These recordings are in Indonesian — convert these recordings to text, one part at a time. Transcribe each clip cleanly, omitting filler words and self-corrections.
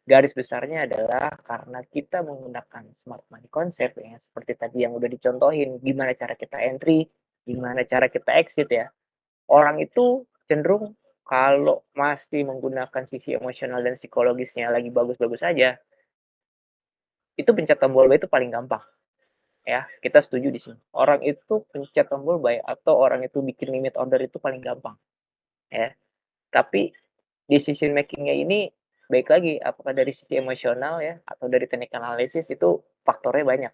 garis besarnya adalah karena kita menggunakan smart money concept yang seperti tadi yang udah dicontohin, gimana cara kita entry, gimana cara kita exit ya. Orang itu cenderung kalau masih menggunakan sisi emosional dan psikologisnya lagi bagus-bagus saja, itu pencet tombol buy itu paling gampang, ya, kita setuju di sini. Orang itu pencet tombol buy atau orang itu bikin limit order itu paling gampang, ya. Tapi decision making-nya ini baik lagi, apakah dari sisi emosional ya, atau dari teknik analisis itu faktornya banyak.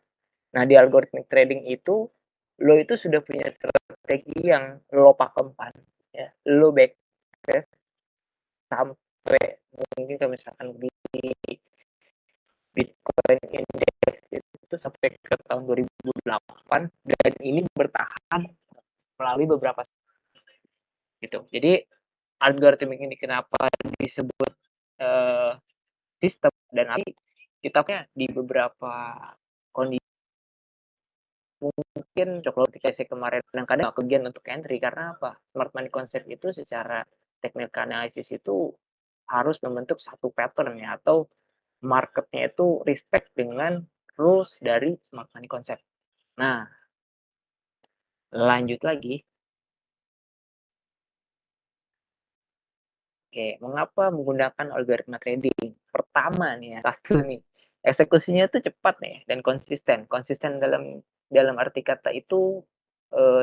Nah, di algorithmic trading itu, lo itu sudah punya strategi yang lo pakemkan, ya, lo backtest sampai mungkin kalau misalkan di Bitcoin Index itu sampai ke tahun 2008 dan ini bertahan melalui beberapa gitu. Jadi algoritmik ini kenapa disebut sistem dan nanti kita punya di beberapa kondisi mungkin cocok ketika saya kemarin kadang-kadang kegiatan untuk entry karena apa? Smart money concept itu secara teknik analisis itu harus membentuk satu pattern ya atau marketnya itu respect dengan rules dari smart money concept. Nah, lanjut lagi, oke, mengapa menggunakan algoritma trading? Pertama nih ya, satu nih, eksekusinya tuh cepat nih dan konsisten. Konsisten dalam arti kata itu,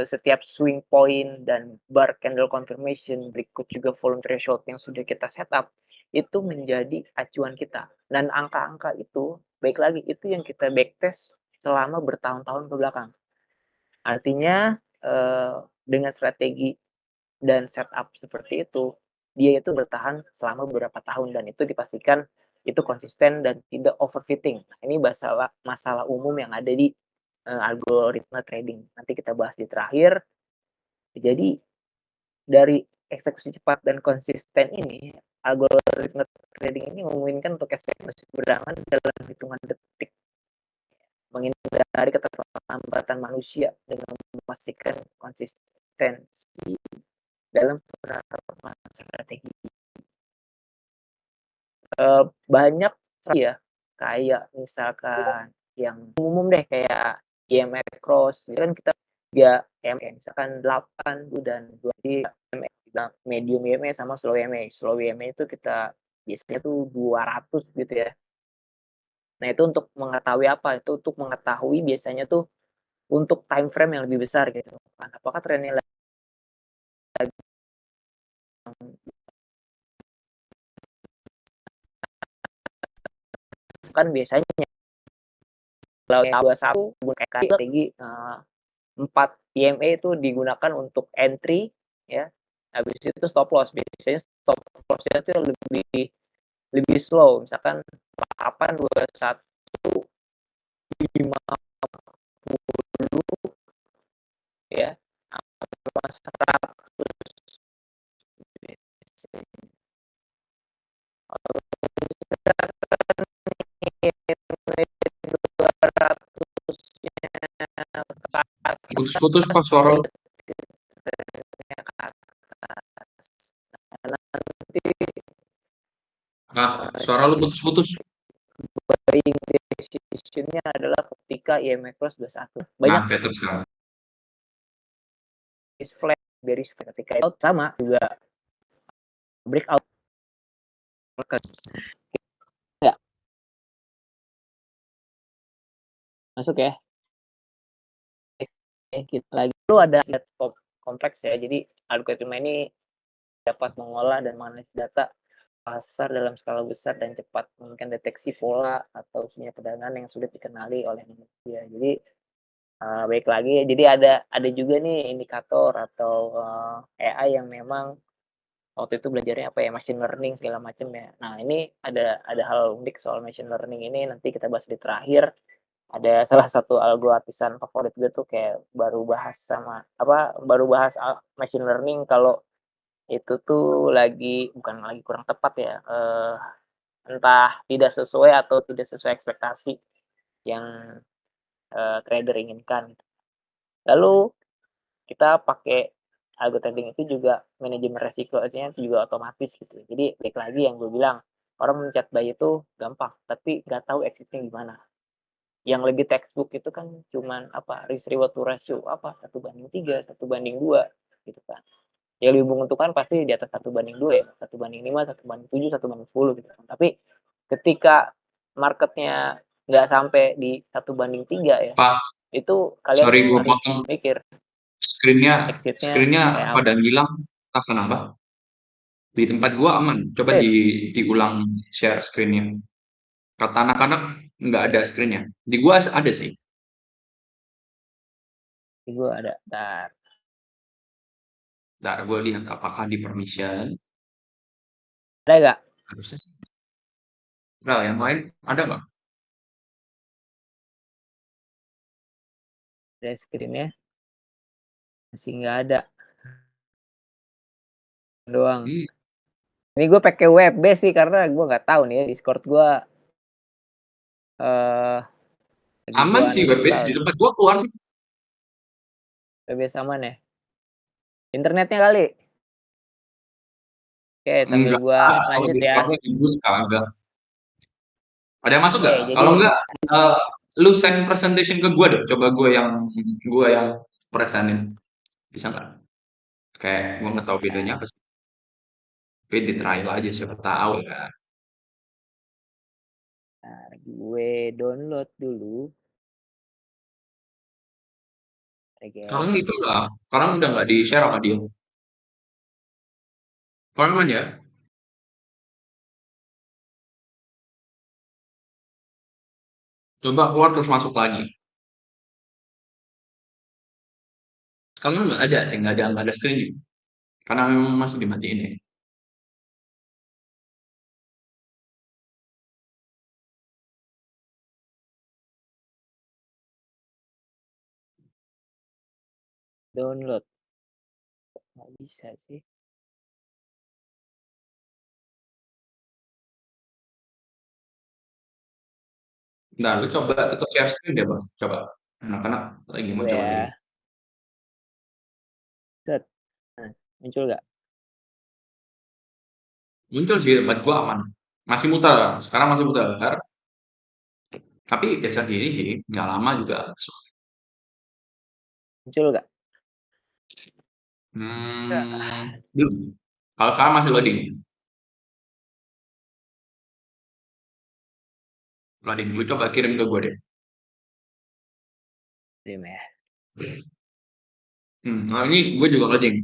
setiap swing point dan bar candle confirmation, berikut juga volume threshold yang sudah kita setup, itu menjadi acuan kita. Dan angka-angka itu, baik lagi, itu yang kita backtest selama bertahun-tahun ke belakang. Artinya, dengan strategi dan setup seperti itu, dia itu bertahan selama beberapa tahun dan itu dipastikan itu konsisten dan tidak overfitting. Nah, ini masalah masalah umum yang ada di, algoritma trading. Nanti kita bahas di terakhir. Jadi dari eksekusi cepat dan konsisten ini, algoritma trading ini memungkinkan untuk eksekusi berdangan dalam hitungan detik, menghindari keterlambatan manusia dengan memastikan konsistensi dalam penerapan strategi. Banyak ya, kayak misalkan yang umum deh kayak EMA cross, itu kan kita 3 EMA, misalkan 8 dan 2 EMA, medium EMA sama slow EMA. Slow EMA itu kita biasanya tuh 200 gitu ya. Nah, itu untuk mengetahui apa, itu untuk mengetahui biasanya tuh untuk time frame yang lebih besar gitu kan. Apakah trennya lagi kan biasanya kalau yang 21 kayak strategi, 4 PMA itu digunakan untuk entry ya, habis itu stop loss. Biasanya stop loss-nya itu lebih lebih slow, misalkan 8, 21, 50 ya, sama 100 biasanya. Kalau misalkan 200-nya ke Putus-putus Pak atas, suara lu. berarti trennya ke atas. Nah, nanti, Suara lu putus-putus. buying decision-nya adalah ketika IMF Plus 21. Nah, Banyak better sekarang. is flat, bearish flat. Ketika out sama juga breakout market. Ya, masuk ya. Kita lagi lu ada kompleks ya. Jadi algoritma ini dapat mengolah dan menganalisis data pasar dalam skala besar dan cepat, mungkin deteksi pola atau punya perdagangan yang sulit dikenali oleh manusia. Jadi baik lagi, jadi ada juga nih indikator atau AI yang memang waktu itu belajarnya apa ya, machine learning segala macam ya. Nah, ini ada hal unik soal machine learning ini nanti kita bahas di terakhir. Ada salah satu algo artisan favorit gue tuh kayak baru bahas sama apa, baru bahas machine learning kalau itu tuh bukan lagi kurang tepat ya, entah tidak sesuai atau tidak sesuai ekspektasi yang, trader inginkan. Lalu kita pakai algo trading itu juga manajemen resikonya itu juga otomatis gitu. Jadi balik lagi yang gue bilang, orang mencet buy itu gampang, tapi nggak tahu exit-nya gimana. Yang lebih textbook itu kan cuman apa, risk reward to ratio apa, 1/3, 1/2 gitu kan. Yang lebih menguntungkan pasti di atas 1/2 ya, 1/5, 1/7, 1/10 gitu kan. Tapi ketika marketnya nggak sampai di 1/3 ya, Pak, itu kalian sorry tuh gue harus potong. mikir Screen-nya exit-nya screen-nya kayak pada apa. ngilang. Entah kenapa. Di tempat gua aman. Coba Eh, diulang share screen-nya. Kata anak-anak nggak ada screen-nya. Di gua ada sih. di gua ada, entar. Ntar gua lihat apakah di permission. Ada nggak? Harusnya sih. Nah, yang lain ada nggak? Ada screen-nya, masih nggak ada doang. Hmm, Ini gue pakai web base sih karena gue nggak tahu nih ya Discord gue eh lagi aman gue sih web uninstall base di nih. tempat gua keluar sih. Web base aman ya? Internetnya kali. Oke, sambil Enggak, gue kalau lanjut ya. Discord-nya di boost kagak. Ada yang masuk Oke, nggak? jadi Kalau nggak, eh, lu send presentation ke gua deh. Coba gua yang presentin. Bisa nggak? Kayak gua nggak tahu bedanya nah, apa sih. Tapi di trial aja siapa tahu ya. gue download dulu ya Sekarang guys. itu lah. Sekarang udah nggak di share sama dia. Sekarang kan ya. Coba keluar terus masuk lagi. Sekarang nggak ada sih, nggak ada screen. Karena memang masih dimatiin ya. Download nggak bisa sih. Nah, lu coba tetap share screen deh, Bang. Coba. Anak-anak lagi mau Gue coba dulu. ya set. Nah, muncul nggak? Muncul sih, tempat gua aman. Masih muter. Sekarang masih muter. Tapi biasa gini sih, nggak lama juga. Muncul nggak? Hmm, belum. Kalau sekarang masih loading. Loading. Lu coba kirim ke gua deh. Dim ya. Nah ini gue juga loading.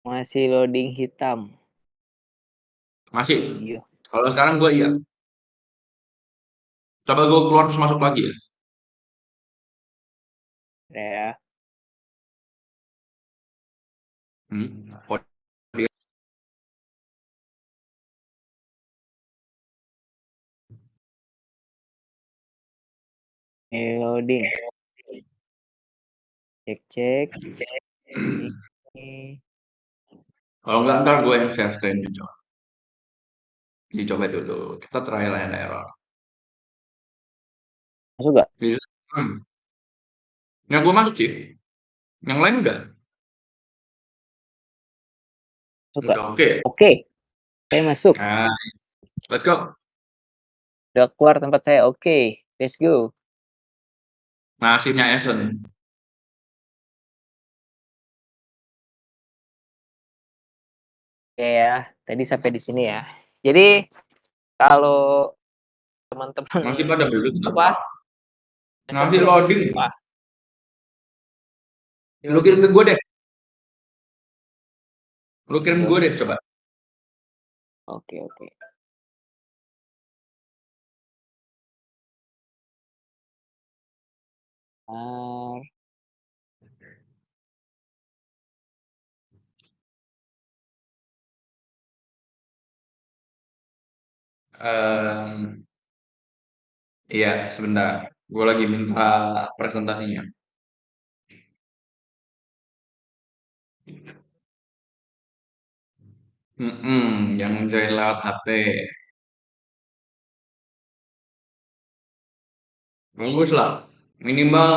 Masih loading hitam. Masih. Iya. Kalau sekarang gue iya. Coba gue keluar terus masuk lagi ya. Ya. Hmm. Ini loading. Cek cek. Ini Kalau nggak ntar gue yang share screen coba. Dicoba dulu. Kita trial and error. masuk nggak? Bisa. Yang gue masuk sih. Yang lain udah. Masuk nggak? Udah oke. Oke, saya masuk. Nah, let's go. Udah keluar tempat saya. Oke, let's go. Nasibnya Essen. Oke ya, tadi sampai di sini ya. Jadi kalau teman-teman Masih pada belum tuh. apa? Essen Masih belum. loading. Wah, Lu kirim loading. ke gue deh. Lu kirim gue deh Download. coba. Oke, oke. Ah, Em, iya, sebentar. Gue lagi minta presentasinya. Jangan join lewat HP. Bagus lah. Minimal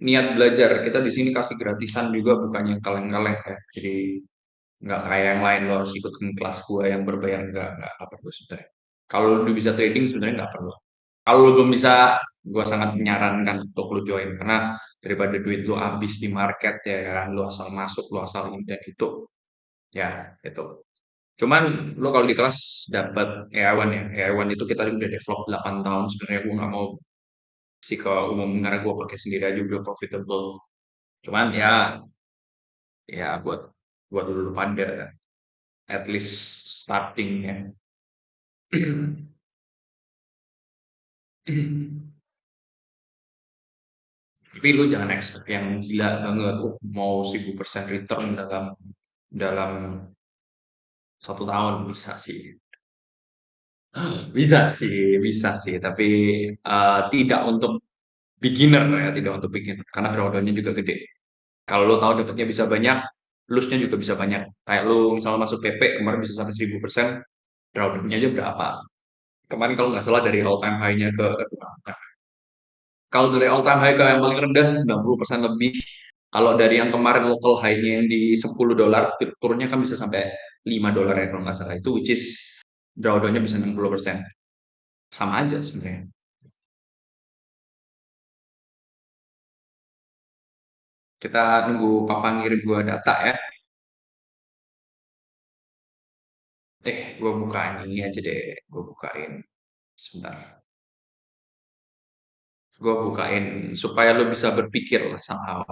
niat belajar. Kita di sini kasih gratisan juga, bukannya kaleng-kaleng ya. Jadi nggak kayak yang lain lo harus ikut kelas gua yang berbayar, nggak perlu sebenarnya. Kalau lu bisa trading sebenarnya nggak perlu. Kalau lu belum bisa, gua sangat menyarankan untuk lu join karena daripada duit lu habis di market ya kan, lu asal masuk, lu asal ini dan itu, ya itu. Cuman lu kalau di kelas dapat AI1 ya, AI1 itu kita udah develop 8 tahun sebenarnya gua nggak mau sih ke umum karena gua pakai sendiri aja udah profitable. Cuman ya buat dulu pada at least starting ya. Tapi lu jangan expect yang gila banget, mau 1000% return dalam dalam 1 tahun bisa sih. Bisa sih. Tapi tidak untuk beginner ya, tidak untuk beginner. Karena drawdownnya juga gede. Kalau lo tahu dapatnya bisa banyak, loss-nya juga bisa banyak. Kayak lo misalnya masuk PP kemarin bisa sampai 1000%, drawdownnya aja berapa? Kemarin kalau nggak salah dari all time high-nya ke kalau dari all time high ke yang paling rendah 90% lebih. Kalau dari yang kemarin local high-nya yang di $10, turunnya kan bisa sampai $5 ya kalau nggak salah. Itu which is drawdown-nya bisa 60%. Sama aja sebenarnya. Kita nunggu papa ngirim gua data ya. Gua bukain ini aja deh. Gua bukain sebentar. Gua bukain supaya lo bisa berpikir lah somehow.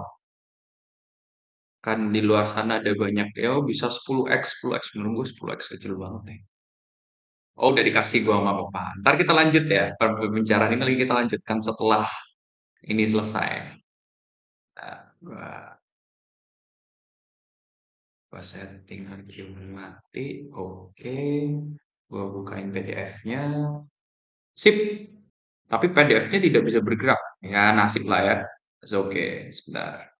Kan di luar sana ada banyak ya bisa 10x, 10x menurut gua 10x kecil banget ya. Oh, udah dikasih gua sama papa. Ntar kita lanjut ya. Pembicaraan ini lagi kita lanjutkan setelah ini selesai. Nah, gua setting harga mati. Oke. Gua bukain PDF-nya. Sip. Tapi PDF-nya tidak bisa bergerak. Ya, nasib lah ya. Oke, sebentar.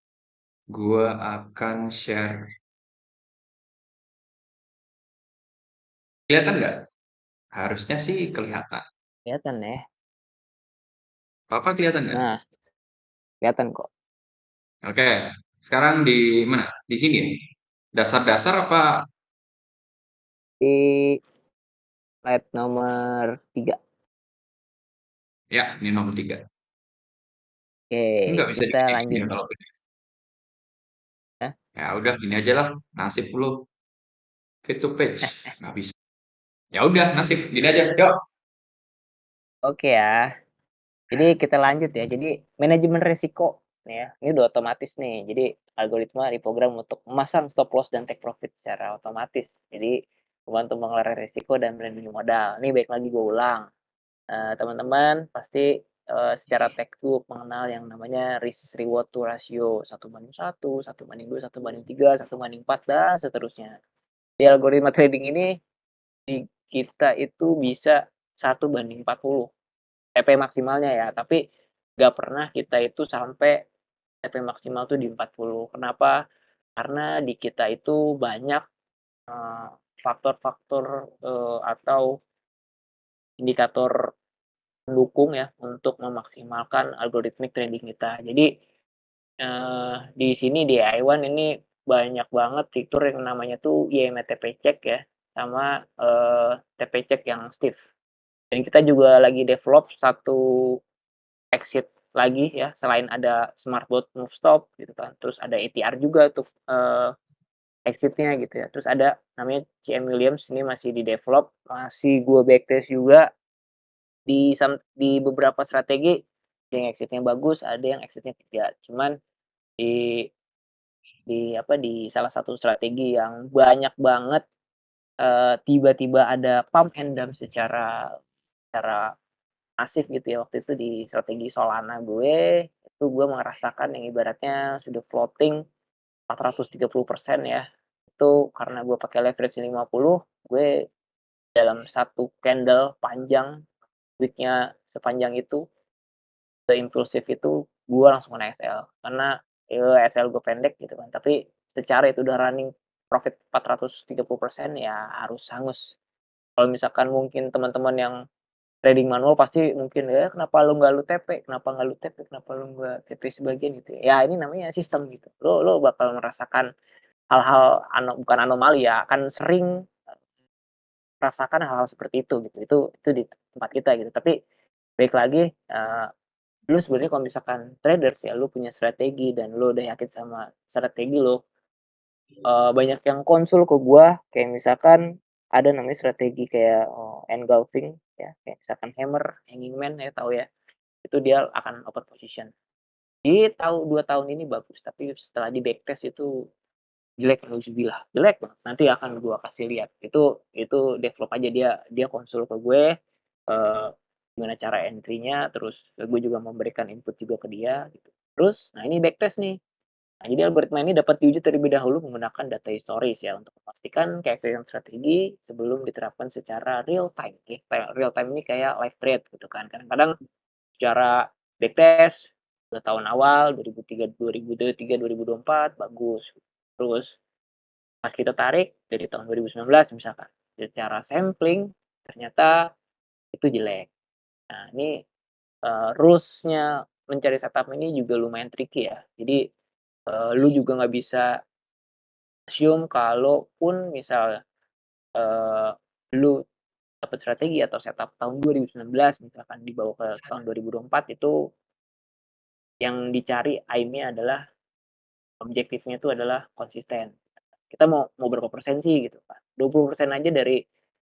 Gua akan share. Kelihatan nggak? Harusnya sih kelihatan. Kelihatan ya. Papa kelihatan nggak? Nah, kelihatan kok. Oke. Sekarang di mana? Di sini ya? Dasar-dasar apa? Di slide nomor 3. Ya, ini nomor 3. Oke, Ini nggak bisa kita diginiin lanjut ya nih. kalau Hah? ya udah gini aja lah. Nasib lu. Fit to page. Nggak bisa. Ya udah, nasib. Gini aja. Yuk. Oke ya. Jadi kita lanjut ya. Jadi manajemen risiko nih ya. Ini udah otomatis nih. Jadi algoritma diprogram untuk memasang stop loss dan take profit secara otomatis. Jadi membantu mengelola risiko dan melindungi modal. Ini baik lagi gue ulang. Teman-teman pasti secara textbook mengenal yang namanya risk reward to ratio 1:1, 1:2, 1:3, 1:4 dan seterusnya. Di algoritma trading ini kita itu bisa 1:40 TP maksimalnya ya, tapi nggak pernah kita itu sampai TP maksimal tuh di 40. Kenapa? Karena di kita itu banyak eee, faktor-faktor, atau indikator pendukung ya untuk memaksimalkan algoritmik trading kita. Jadi, di sini di AI1 ini banyak banget fitur yang namanya tuh YMTP check ya, sama, TP check yang stiff. Dan kita juga lagi develop satu exit lagi ya, selain ada smart bot move stop gitu kan, terus ada ATR juga tuh, exit-nya gitu ya. Terus ada namanya CM Williams, ini masih di-develop, masih gue backtest juga di beberapa strategi, ada yang exit-nya bagus, ada yang exit-nya tidak. Cuman di di salah satu strategi yang banyak banget, tiba-tiba ada pump and dump secara masif gitu ya, waktu itu di strategi Solana gue, itu gue merasakan yang ibaratnya sudah floating 430% ya. Itu karena gue pakai leverage 50, gue dalam satu candle panjang, wick-nya sepanjang itu, seimpulsif itu, gue langsung kena SL. Karena, SL gue pendek gitu kan, tapi secara itu udah running profit 430% ya harus hangus. Kalau misalkan mungkin teman-teman yang trading manual pasti mungkin, "Ya kenapa lu nggak lu TP? Kenapa nggak lu TP? Kenapa lu nggak TP sebagian?" Gitu ya. Ya ini namanya sistem gitu. Lo lo bakal merasakan hal-hal bukan anomali ya, akan sering merasakan hal-hal seperti itu gitu. Itu di tempat kita gitu. Tapi balik lagi, lu sebenarnya kalau misalkan traders ya, lu punya strategi dan lu udah yakin sama strategi lu, banyak yang konsul ke gua, kayak misalkan ada namanya strategi kayak, engulfing ya, kayak misalkan hammer, hanging man ya, tahu ya? Itu dia akan open position. Di 2 tahun ini bagus, tapi setelah di backtest itu jelek, nauzubillah, jelek banget. Nanti akan gua kasih lihat. Itu develop aja, dia dia konsul ke gue, gimana cara entry-nya, terus gue juga memberikan input juga ke dia gitu. Terus, nah ini backtest nih. Nah, jadi algoritma ini dapat diuji terlebih dahulu menggunakan data historis ya, untuk memastikan keefektifan strategi sebelum diterapkan secara real time. Real time ini kayak live trade gitu kan. Kadang-kadang secara backtest 2 tahun awal 2023, 2024 bagus. Terus pas kita tarik dari tahun 2019 misalkan, secara sampling ternyata itu jelek. Nah ini, rules-nya mencari setup ini juga lumayan tricky ya. Jadi, lu juga nggak bisa assume kalaupun misal, eee, lu dapat strategi atau setup tahun 2019 misalkan dibawa ke tahun 2024 itu yang dicari aimnya adalah objektifnya itu adalah konsisten. Kita mau mau berapa persen sih gitu kan, 20% aja dari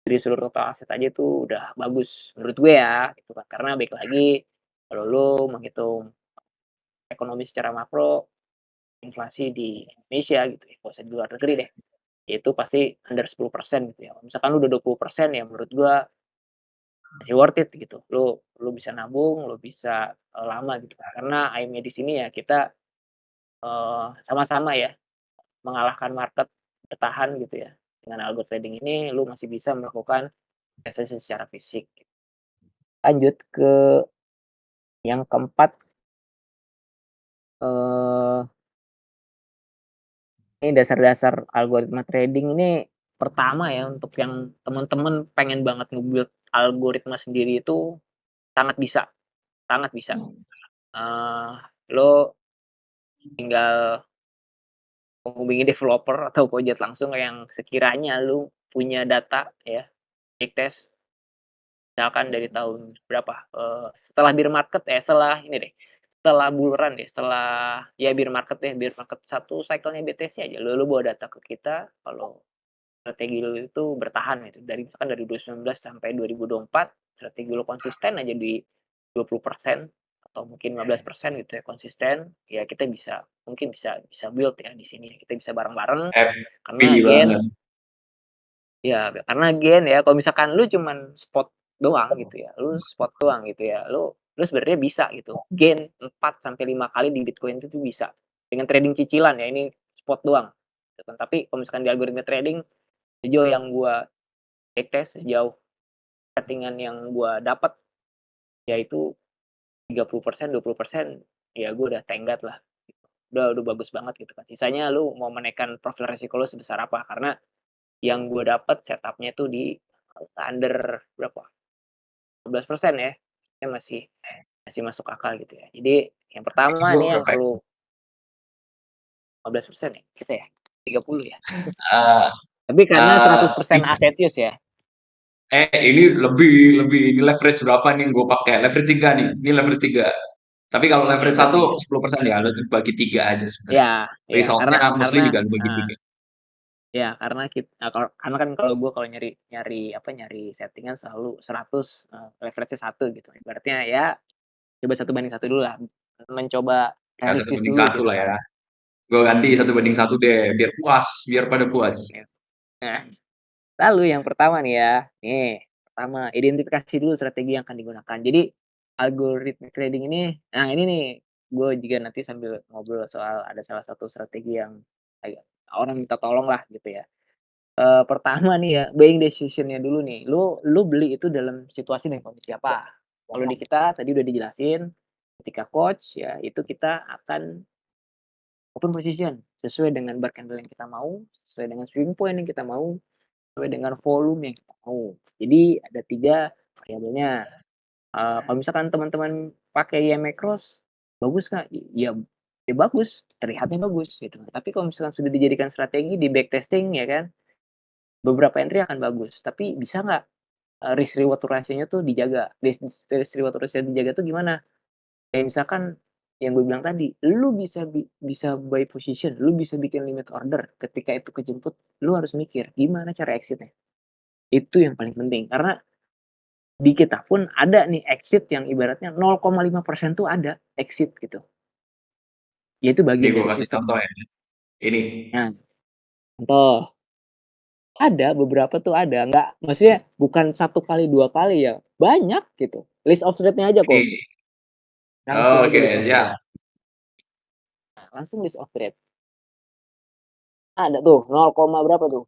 seluruh total aset aja itu udah bagus menurut gue ya gitu kan. Karena baik lagi kalau lu menghitung ekonomi secara makro, inflasi di Indonesia gitu ya, nggak usah di luar negeri deh, itu pasti under 10% gitu ya. Kalau misalkan lu udah 20% ya menurut gua masih worth it gitu. Lu lu bisa nabung, lu bisa, lama gitu kan. Karena aimnya di sini ya kita, sama-sama ya mengalahkan market, bertahan gitu ya. Dengan algo trading ini lu masih bisa melakukan investasi secara fisik. Lanjut ke yang keempat, eee, ini dasar-dasar algoritma trading ini pertama ya untuk yang temen-temen pengen banget nge-build algoritma sendiri itu sangat bisa, sangat bisa. Eee, lo tinggal menghubungi developer atau Gojek langsung yang sekiranya lu punya data ya, backtest misalkan dari tahun berapa, setelah bear market setelah ini deh, setelah bull run deh, setelah ya bear market satu cycle-nya BTC aja lu bawa data ke kita kalau strategi lu itu bertahan gitu, dari misalkan dari 2019 sampai 2024 strategi lu konsisten aja di 20% atau mungkin 15% gitu ya konsisten, ya kita bisa mungkin bisa bisa build ya di sini, kita bisa bareng-bareng karena Happy again banget. ya, karena again ya, kalau misalkan lu cuman spot doang gitu ya, lu spot doang gitu ya, lu sebenarnya bisa gitu, gain 4 sampai 5 kali di Bitcoin itu tuh bisa, dengan trading cicilan ya, ini spot doang, gitu kan. Tapi kalau misalkan di algoritma trading, sejauh yang gua backtest, sejauh setting-an yang gua dapat, yaitu 30%, 20% ya gua udah tenggat lah, gitu. Udah bagus banget gitu kan. Sisanya lu mau menaikkan profil resiko lu sebesar apa, karena yang gue dapat setup-nya tuh di under berapa, 15% ya, ya masih masih masuk akal gitu ya. Jadi yang pertama Gue nih yang berapa ya? perlu 15% ya kita ya? 30 ya? Eee Tapi karena eee, 100% aset use ya? ini lebih ini leverage berapa nih yang gue pakai? Leverage 3 nih, ini leverage 3. Tapi kalau Ya leverage berarti 1 10% ya, lu bagi 3 aja sebenarnya. ya ya Result-nya mostly juga lu bagi 3. ya karena kan kalau gue kalau nyari nyari apa, nyari setting-an selalu 100, leverage-nya 1 gitu. Ibaratnya ya coba 1 banding 1 dulu lah, mencoba Ya 1 realistis banding dulu 1 gitu lah kan. ya. Gue ganti 1 banding 1 deh, biar puas, biar pada puas. Ya. Nah, lalu yang pertama nih ya, nih, pertama identifikasi dulu strategi yang akan digunakan. Jadi, algoritma trading ini nah ini nih, gue juga nanti sambil ngobrol soal ada salah satu strategi yang agak orang minta tolong lah gitu ya. Pertama nih ya, buying decision-nya dulu nih, lu lu beli itu dalam situasi dan kondisi apa. Kalau di kita tadi udah dijelasin, ketika coach ya itu kita akan open position, sesuai dengan bar candle yang kita mau, sesuai dengan swing point yang kita mau, sesuai dengan volume yang kita mau. Jadi ada 3 variabelnya, kalau misalkan teman-teman pakai YM Macros, bagus Kak, ya bagus, terlihatnya bagus gitu. Tapi kalau misalkan sudah dijadikan strategi di backtesting ya kan, beberapa entry akan bagus. Tapi bisa nggak, risk reward ratio-nya tuh dijaga. Risk reward ratio dijaga tuh gimana? Kayak misalkan yang gue bilang tadi, lu bisa buy position, lu bisa bikin limit order, ketika itu kejemput, lu harus mikir gimana cara exit-nya. Itu yang paling penting, karena di kita pun ada nih exit yang ibaratnya 0,5% tuh ada exit gitu. Ya itu Nih bagian gue dari kasih sistem. contoh ya. Ini Nah, contoh, ada beberapa tuh ada, nggak maksudnya bukan satu kali, 2 kali ya, banyak gitu. List of trade-nya aja kok, ini. langsung Oh, aja oke, list of ya. trade. Nah, langsung list of trade. Ada tuh 0, berapa tuh,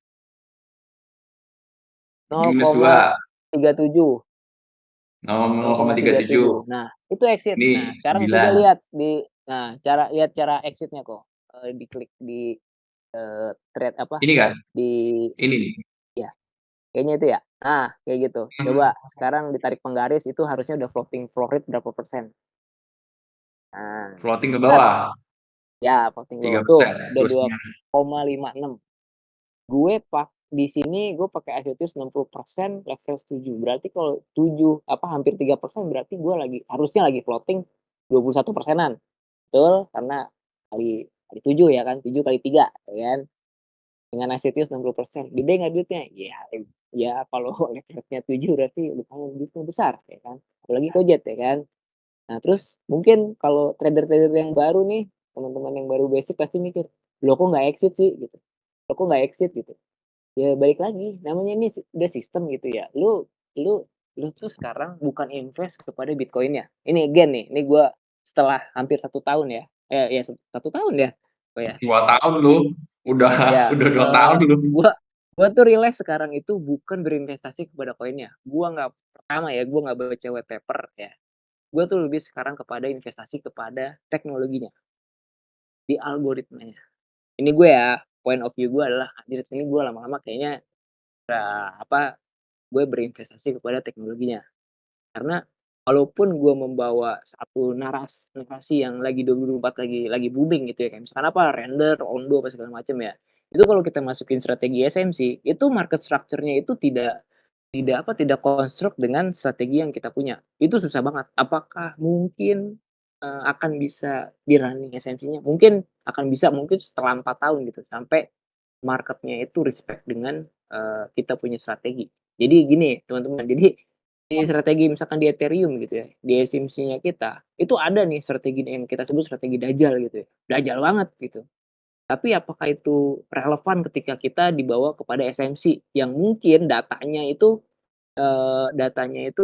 Minus 2, 0,37, 0,37. 0,37. Nah, itu exit. Ini Nah, sekarang coba 9. lihat lihat cara exit-nya kok, diklik di, trade apa, Ini kan? di Ini nih. ya, kayaknya itu ya? Nah, kayak gitu. Coba sekarang ditarik penggaris itu harusnya udah floating floor rate berapa persen. Nah, Floating ke lihat, bawah ya floating tiga low, tuh persen udah dua dosnya. koma lima enam. Di sini gue pakai Azetus 60%, leverage 7. Berarti kalau 7 apa, hampir 3% berarti gue harusnya lagi floating 21%-an. Betul, karena kali 7 ya kan, 7 kali 3 ya kan. Dengan Azetus 60%. Gede nggak duitnya? Ya kalau leverage-nya 7 berarti lumayan duitnya besar ya kan. Apalagi Gojek ya kan. Nah, terus mungkin kalau trader-trader yang baru nih, teman-teman yang baru basic pasti mikir, "Loh kok nggak exit sih?" Gitu. "Loh kok nggak exit?" Gitu. Ya balik lagi, namanya ini udah sistem gitu ya. Lu lu tuh sekarang bukan invest kepada Bitcoin-nya. Ini again nih, ini gua setelah hampir 1 tahun ya, ya 1 tahun ya? Oh ya? 2 tahun lu, udah Ya, udah 2 tahun lu. gua tuh realize sekarang itu bukan berinvestasi kepada koinnya. Gua nggak baca white paper ya. Gua tuh lebih sekarang kepada investasi kepada teknologinya, di algoritmanya. Ini gue ya, point of view gue adalah, anjir ini gue lama-lama kayaknya apa, gue berinvestasi kepada teknologinya. Karena walaupun gue membawa satu narasi yang lagi 2024 lagi booming gitu ya, kayak misalkan apa, render, ondo, apa segala macam ya. Itu kalau kita masukin strategi SMC, itu market structure-nya itu tidak konstruk dengan strategi yang kita punya. Itu susah banget. Apakah mungkin, akan bisa di-running SMC-nya? Mungkin akan bisa, mungkin setelah 4 tahun gitu, sampai market-nya itu respect dengan, kita punya strategi. Jadi gini teman-teman, jadi di strategi misalkan di Ethereum gitu ya, di SMC-nya kita, itu ada nih strategi yang kita sebut strategi dajal gitu ya, dajal banget gitu. Tapi apakah itu relevan ketika kita dibawa kepada SMC yang mungkin datanya itu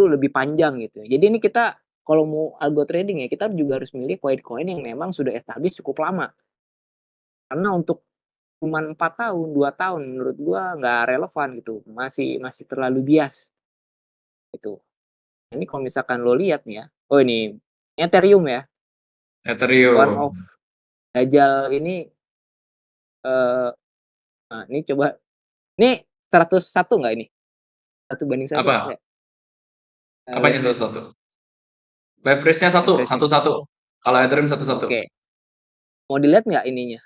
lebih panjang gitu ya. Jadi ini kita kalau mau algo trading ya, kita juga harus milih koin-koin yang memang sudah established cukup lama. Karena untuk cuman 4 tahun, 2 tahun menurut gua nggak relevan gitu, masih masih terlalu bias gitu. Ini kalau misalkan lo lihat nih ya, oh ini Ethereum ya, one Ethereum. of Dajjal ini, eee, nah ini coba, ini 101 nggak ini? 1/1 Apa? nggak? Apanya Leverage satu-satu? Leverage-nya satu, leverage-nya. satu-satu. Kalau Ethereum satu-satu. Oke, mau dilihat nggak ininya?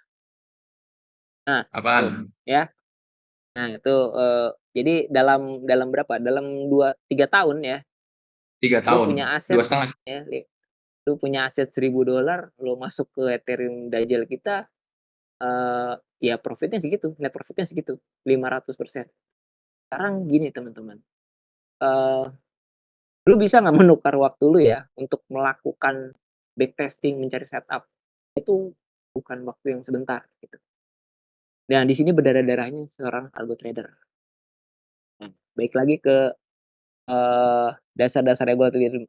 Nah, tuh Apaan? ya. Nah itu, jadi dalam dalam berapa, dalam 2 3 tahun ya, tiga lu tahun, punya aset 2,5. ya, lu punya aset $1.000, lu masuk ke Ethereum Dajjal kita, ya profitnya segitu, net profitnya segitu, 500%. Sekarang gini teman-teman, eee, lu bisa nggak menukar waktu lu ya untuk melakukan backtesting, mencari setup, itu bukan waktu yang sebentar gitu. Dan di sini berdarah-darahnya seorang algo trader. Nah, baik lagi ke, dasar-dasar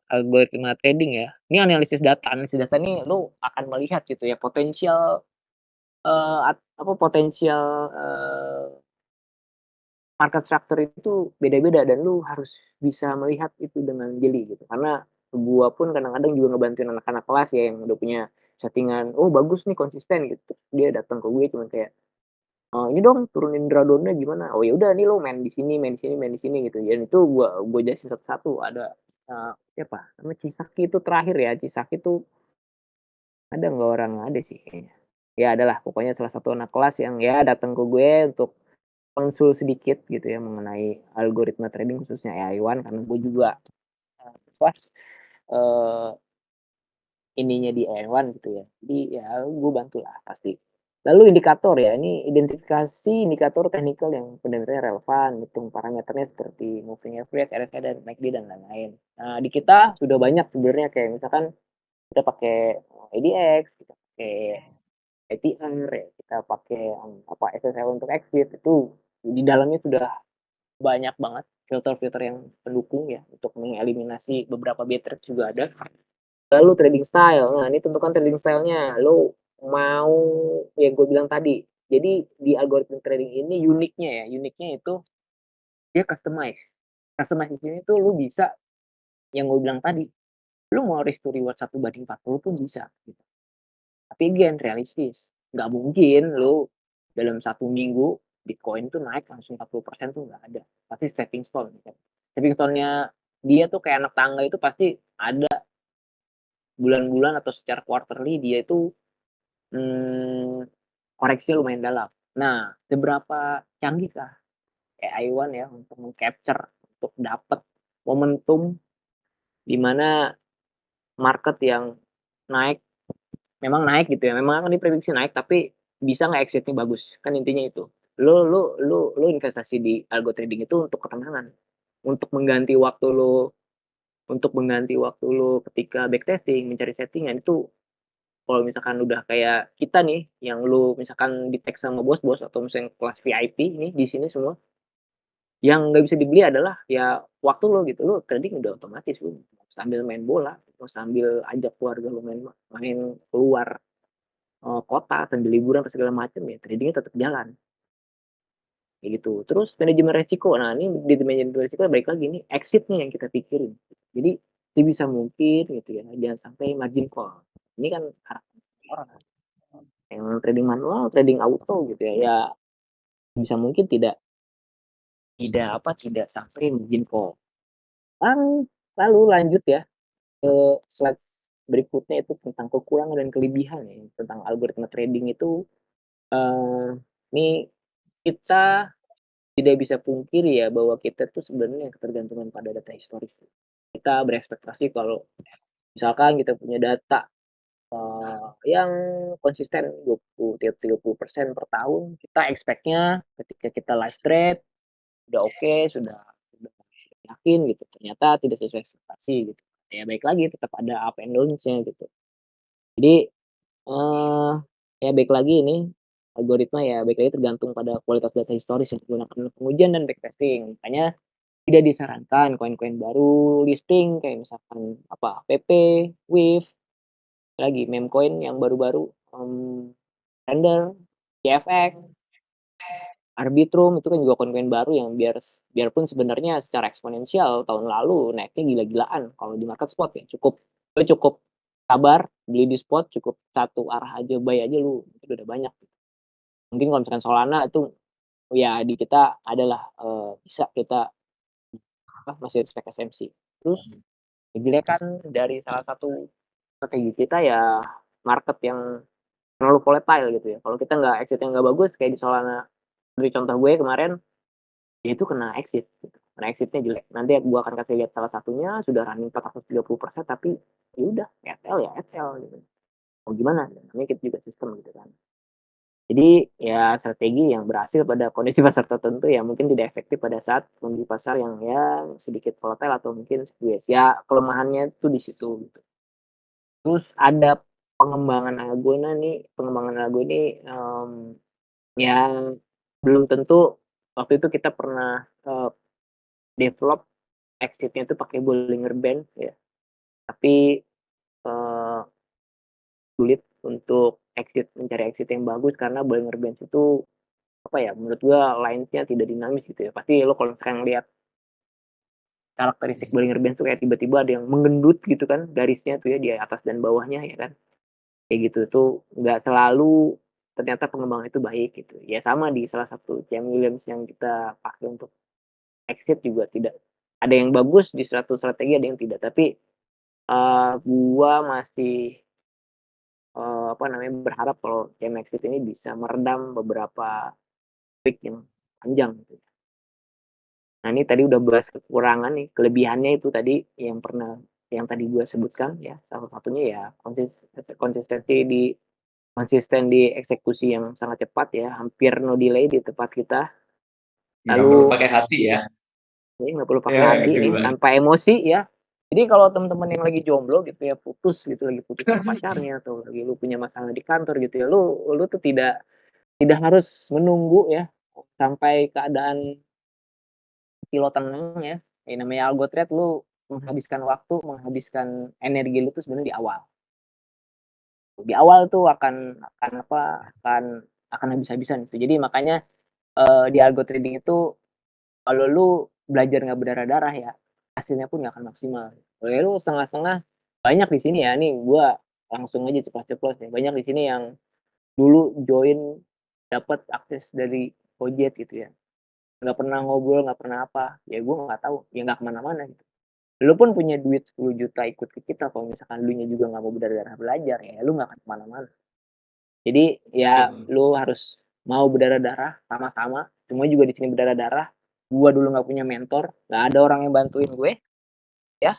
algoritma trading ya. Ini analisis data ini lu akan melihat gitu ya potensial, potensial, market structure itu beda-beda dan lu harus bisa melihat itu dengan jeli gitu. Karena gua pun kadang-kadang juga ngebantuin anak-anak kelas ya yang udah punya settingan, "Oh bagus nih konsisten," gitu. Dia datang ke gue cuman kayak, "Ini dong turunin drawdown-nya gimana?" "Oh ya udah nih lo main di sini main di sini main di sini," gitu. Dan itu gua jelasin satu-satu. Ada, siapa namanya, Cisaki itu terakhir ya, Cisaki tuh ada nggak orang, ada sih kayaknya. Ya adalah pokoknya salah satu anak kelas yang ya datang ke gue untuk konsul sedikit gitu ya mengenai algoritma trading khususnya AI1 karena gue juga, apa, eee, ininya di AI1 gitu ya. Jadi ya gue bantulah pasti. Lalu indikator ya, ini identifikasi indikator teknikal yang benar-benar relevan, hitung parameternya seperti moving average, RSI, dan MACD, dan lain-lain. Nah, di kita sudah banyak sebenarnya kayak misalkan kita pakai ADX, kita pakai ITR ya, kita pakai, apa, SSL untuk exit, itu di dalamnya sudah banyak banget filter-filter yang pendukung ya, untuk mengeliminasi beberapa bad trade juga ada. Lalu trading style, nah ini tentukan trading style-nya, lo mau yang gue bilang tadi, jadi di algoritma trading ini uniknya ya, uniknya itu dia customize. Customize di sini tuh lu bisa yang gue bilang tadi, lu mau risk to reward 1/40 pun bisa gitu. Tapi again realistis, nggak mungkin lu dalam 1 minggu Bitcoin tuh naik langsung 40% tuh nggak ada. Pasti stepping stone gitu. Stepping stone-nya dia tuh kayak anak tangga itu pasti ada bulan-bulan atau secara quarterly dia itu, koreksinya lumayan dalam. Nah, seberapa canggihkah AI1 ya untuk meng-capture, untuk dapat momentum di mana market yang naik, memang naik gitu ya, memang kan diprediksi naik tapi bisa nggak exit-nya bagus, kan intinya itu. Lu investasi di algo trading itu untuk ketenangan, untuk mengganti waktu lu ketika backtesting, mencari settingan itu kalau misalkan udah kayak kita nih, yang lu misalkan di-tag sama bos-bos atau misalnya kelas VIP nih di sini semua, yang nggak bisa dibeli adalah ya waktu lo gitu, lo trading udah otomatis lu sambil main bola, mau sambil ajak keluarga lu main main keluar, kota, sambil liburan apa segala macem ya trading-nya tetap jalan, kayak gitu. Terus manajemen resiko, nah ini di manajemen resiko balik lagi nih, exit nih yang kita pikirin. Jadi sebisa mungkin gitu ya, jangan sampai margin call. Ini kan harapan orang, yang trading manual, trading auto gitu ya, ya sebisa mungkin tidak apa, tidak sampai margin call. Lalu lanjut ya ke slides berikutnya itu tentang kekurangan dan kelebihan ya, tentang algoritma trading itu, ini kita tidak bisa pungkiri ya bahwa kita tuh sebenarnya ketergantungan pada data historis. Kita berekspektasi kalau misalkan kita punya data, yang konsisten 30% per tahun, kita expect-nya ketika kita live trade udah oke, sudah yakin gitu, ternyata tidak sesuai ekspektasi gitu. Ya baik lagi tetap ada up and downs-nya gitu. Jadi, ya baik lagi ini, algoritma ya baik lagi tergantung pada kualitas data historis yang digunakan untuk pengujian dan backtesting. Makanya tidak disarankan koin-koin baru listing kayak misalkan apa, PP, WIF, lagi meme coin yang baru-baru, Render, JFX, Arbitrum itu kan juga koin-koin baru yang biarpun sebenarnya secara eksponensial tahun lalu naiknya gila-gilaan kalau di market spot ya, lu cukup sabar beli di spot, cukup satu arah aja buy aja lu itu udah banyak. Mungkin kalau misalkan Solana itu ya di kita adalah, bisa kita apa, masih expect SMC. Terus kejelekan dari salah satu strategi kita ya market yang terlalu volatile gitu ya. Kalau kita nggak exit-nya nggak bagus kayak di Solana, beri contoh gue kemarin, ya itu kena exit gitu, kena exit-nya jelek. Nanti gua akan kasih lihat salah satunya sudah running 430% tapi ya udah SL ya SL gitu. Mau gimana, namanya kita juga sistem gitu kan. Jadi ya strategi yang berhasil pada kondisi pasar tertentu ya mungkin tidak efektif pada saat kondisi pasar yang ya sedikit volatile atau mungkin squeeze, ya kelemahannya tuh di situ gitu. Terus ada pengembangan algo ini, yang belum tentu waktu itu kita pernah, develop exit-nya itu pakai Bollinger Band ya, tapi, eee, sulit untuk mencari exit yang bagus karena Bollinger Bands itu, apa ya, menurut gua lines-nya tidak dinamis gitu ya. Pasti lo kalau misalkan lihat karakteristik Bollinger Bands tuh kayak tiba-tiba ada yang menggendut gitu kan garisnya tuh ya di atas dan bawahnya ya kan, kayak gitu tuh nggak selalu ternyata pengembangan itu baik gitu. Ya sama di salah satu CM Williams yang kita pakai untuk exit juga tidak ada yang bagus di suatu strategi, ada yang tidak. Tapi, gua masih apa namanya, berharap kalau game exit ini bisa meredam beberapa peak yang panjang gitu. Nah, ini tadi udah bahas kekurangan nih, kelebihannya itu tadi yang tadi gue sebutkan ya, salah satunya ya konsistensi di konsisten di eksekusi yang sangat cepat ya, hampir no delay di tempat kita. Nggak perlu Lalu pakai hati ya. ini nggak perlu pakai hati nih, Kedua. tanpa emosi ya. Jadi kalau teman-teman yang lagi jomblo gitu ya, putus gitu, lagi putus sama pacarnya atau lagi lu punya masalah di kantor gitu ya, lu tuh tidak tidak harus menunggu ya, sampai keadaan hati lo tenang ya. Ya namanya algo trade lu menghabiskan waktu, menghabiskan energi lu tuh sebenarnya di awal. Di awal tuh akan apa, akan habis-habisan gitu. Jadi makanya, di algo trading itu kalau lu belajar nggak berdarah-darah ya, hasilnya pun nggak akan maksimal. Kalau lu setengah-setengah, banyak di sini ya, nih gua langsung aja ceplos-ceplos nih, banyak di sini yang dulu join dapat akses dari Gojek gitu ya, nggak pernah ngobrol, nggak pernah apa, ya gua nggak tahu, ya nggak kemana-mana gitu. Lu pun punya duit 10 juta ikut ke kita, kalau misalkan elunya juga nggak mau berdarah-darah belajar, ya lu nggak akan kemana-mana. Jadi ya Betul. lu harus mau berdarah-darah sama-sama, semua juga di sini berdarah-darah. Gua dulu nggak punya mentor, nggak ada orang yang bantuin gue, ya.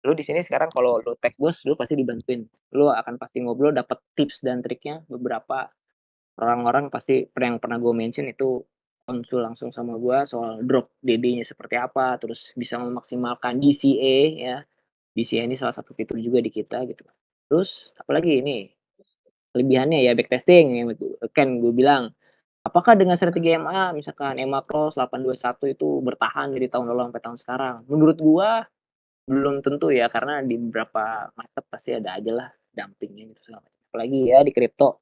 Lu di sini sekarang kalau lu tag bos, lu pasti dibantuin. Lu akan pasti ngobrol, dapat tips dan triknya. Beberapa orang-orang pasti yang pernah gue mention itu konsul langsung sama gua soal drop DD-nya seperti apa, terus bisa memaksimalkan DCA ya. DCA ini salah satu fitur juga di kita gitu. Terus apalagi ini, kelebihannya ya backtesting yang kan gue bilang, apakah dengan strategi MA misalkan MA Cross 821 itu bertahan dari tahun lalu sampai tahun sekarang? Menurut gua belum tentu ya, karena di beberapa market pasti ada aja lah dumping-nya gitu segala macam. Apalagi ya di kripto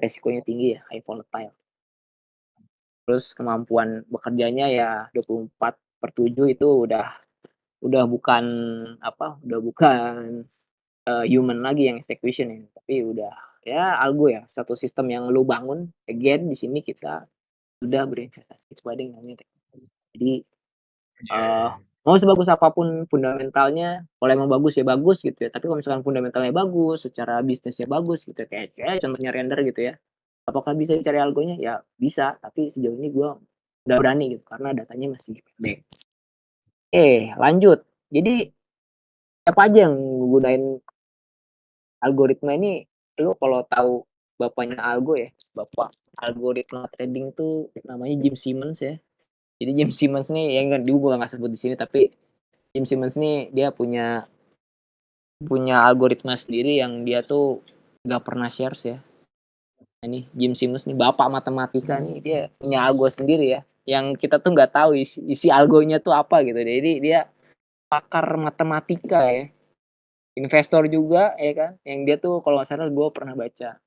resikonya tinggi ya, high volatile. Terus kemampuan bekerjanya ya 24/7 itu udah bukan apa, udah bukan, human lagi yang execution ya, tapi udah ya algo ya, satu sistem yang lu bangun. Again di sini kita sudah berinvestasi kepada yang namanya teknologi. Jadi, Iya, iya. mau sebagus apapun fundamentalnya, kalau emang bagus ya bagus gitu ya, tapi kalau misalkan fundamentalnya bagus, secara bisnisnya bagus gitu ya, kayak contohnya render gitu ya, apakah bisa dicari algonya? Ya bisa, tapi sejauh ini gua nggak berani gitu, karena datanya masih pendek. Lanjut. Jadi, siapa aja yang gunain algoritma ini, lu kalau tahu bapaknya algo ya, bapak algoritma trading tuh namanya Jim Simons ya. Jadi Jim Simons nih ya enggak dulu gua nggak sebut di sini, tapi Jim Simons nih dia punya punya algoritma sendiri yang dia tuh nggak pernah shares ya. Nah, ini Jim Simons nih bapak matematika nih, dia punya algo sendiri ya, yang kita tuh nggak tahu isi algonya tuh apa gitu. Jadi dia pakar matematika ya, investor juga ya kan, yang dia tuh kalau nggak salah gue pernah baca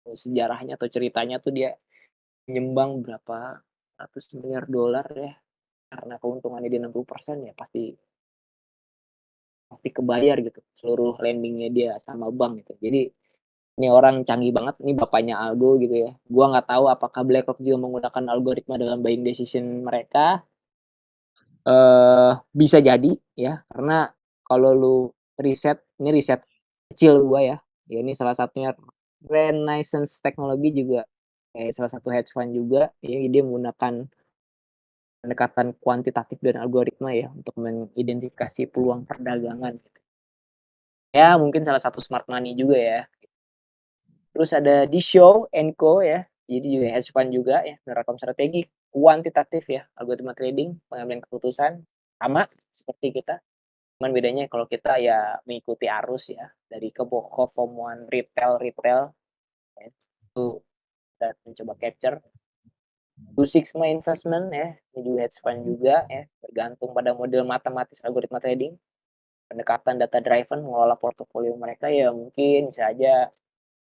sejarahnya atau ceritanya tuh dia nyumbang berapa ratus miliar dolar ya, karena keuntungannya di 60% ya pasti pasti kebayar gitu, seluruh lending-nya dia sama bank gitu. Jadi, ini orang canggih banget, ini bapaknya algo gitu ya. Gua nggak tahu apakah BlackRock juga menggunakan algoritma dalam buying decision mereka, bisa jadi ya, karena kalau lu riset, ini riset kecil gua ya, ya ini salah satunya Renaissance Technology juga, salah satu hedge fund juga, ya dia menggunakan pendekatan kuantitatif dan algoritma ya, untuk mengidentifikasi peluang perdagangan. Ya mungkin salah satu smart money juga ya. Terus ada Dishow and Co ya, jadi juga hedge fund juga ya, menerapkan strategi kuantitatif ya, algoritma trading, pengambilan keputusan, sama seperti kita, cuman bedanya kalau kita ya mengikuti arus ya, dari kepomuan retail ya, itu kita mencoba capture. Two Sigma Investment ya, ini juga hedge fund juga ya, bergantung pada model matematis algoritma trading, pendekatan data driven mengelola portofolio mereka ya mungkin bisa aja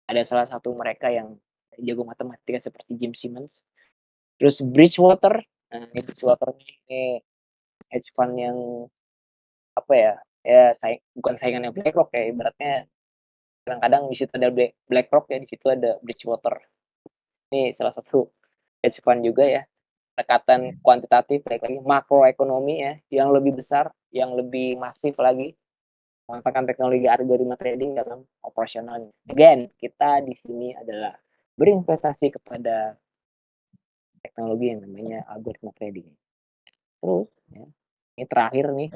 ada salah satu mereka yang jago matematika seperti Jim Simons. Terus Bridgewater, nah ini Bridgewater ini hedge fund yang apa ya, ya bukan saingannya BlackRock ya, ibaratnya kadang-kadang di situ ada BlackRock ya, di situ ada Bridgewater. Ini salah satu hedge fund juga ya, pendekatan kuantitatif, balik lagi makroekonomi ya, yang lebih besar, yang lebih masif lagi. memanfaatkan teknologi algoritma trading dalam operasionalnya. Again, kita di sini adalah berinvestasi kepada teknologi yang namanya algoritma trading. Terus, ya, ini terakhir nih,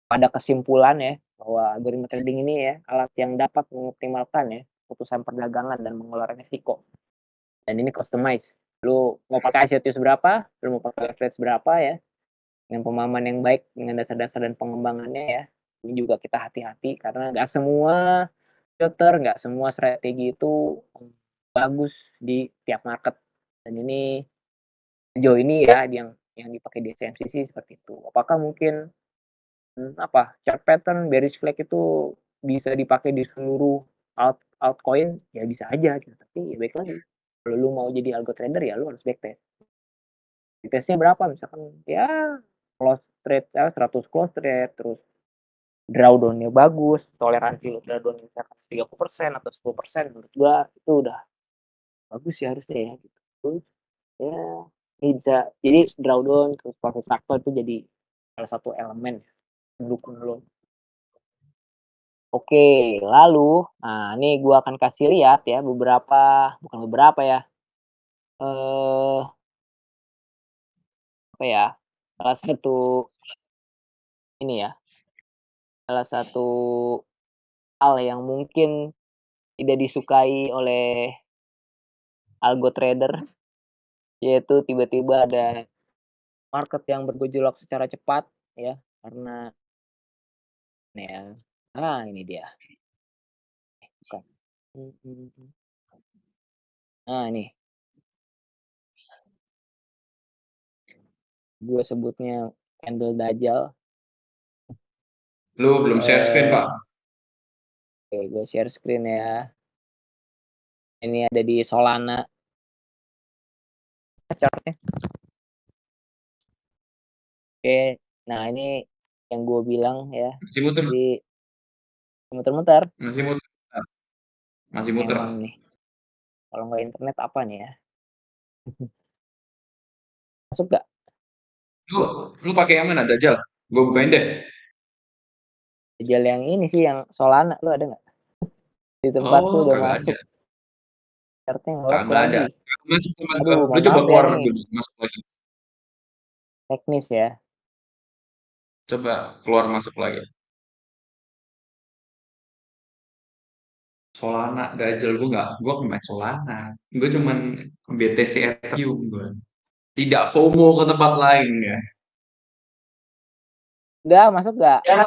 pada kesimpulan ya, bahwa algoritma trading ini ya, alat yang dapat mengoptimalkan ya, keputusan perdagangan dan mengelola resiko. Dan ini customize. Lu mau pakai Asiotius berapa, lu mau pakai leverage berapa ya, dengan pemahaman yang baik, dengan dasar-dasar dan pengembangannya ya, ini juga kita hati-hati karena nggak semua filter, nggak semua strategi itu bagus di tiap market. Dan ini sejauh ini ya yang dipakai di SMCC seperti itu. Apakah mungkin chart pattern bearish flag itu bisa dipakai di seluruh altcoin? Ya bisa aja gitu. Tapi ya baik lagi. Kalau lu mau jadi algo trader ya lu harus backtest. Backtestnya berapa? Misalkan ya close trade 100 close trade, terus drawdown-nya bagus, toleransi lu drawdown misalkan 30% atau 10%, menurut gua itu udah bagus ya harusnya ya gitu. Terus ya ini bisa jadi drawdown terus profit factor itu jadi salah satu elemen ya mendukung lo. Oke, lalu nah ini gua akan kasih lihat ya bukan beberapa ya, eh apa ya, salah satu ini ya, salah satu hal yang mungkin tidak disukai oleh algo trader, yaitu tiba-tiba ada market yang bergejolak secara cepat ya, karena nih ya, ini dia, bukan, mhm, nah ini, gue sebutnya candle Dajjal, Lu belum share screen, eee, Pak? oke gue share screen ya, ini ada di Solana chart-nya, oke. Nah ini yang gue bilang ya, Masih muter jadi muter-muter, masih muter masih muter. emang nih, kalau nggak internet apa nih ya, masuk nggak? Lu lu pakai yang mana, Dajjal? Gua bukain deh. Dajjal yang ini sih yang Solana, lu ada nggak? Di tempat tuh Oh, udah kagak ada. masuk, chart-nya ngelek Kagak ada. lagi. Masuk sama gua. Aduh Lu mohon coba maaf ya keluar nih, dulu, masuk lagi. teknis ya. Coba keluar masuk lagi. Solana, Dajjal gua nggak main Solana. Gua cuman BTC Ethereum gua. Tidak FOMO ke tempat lain ya. Udah masuk nggak? Ya,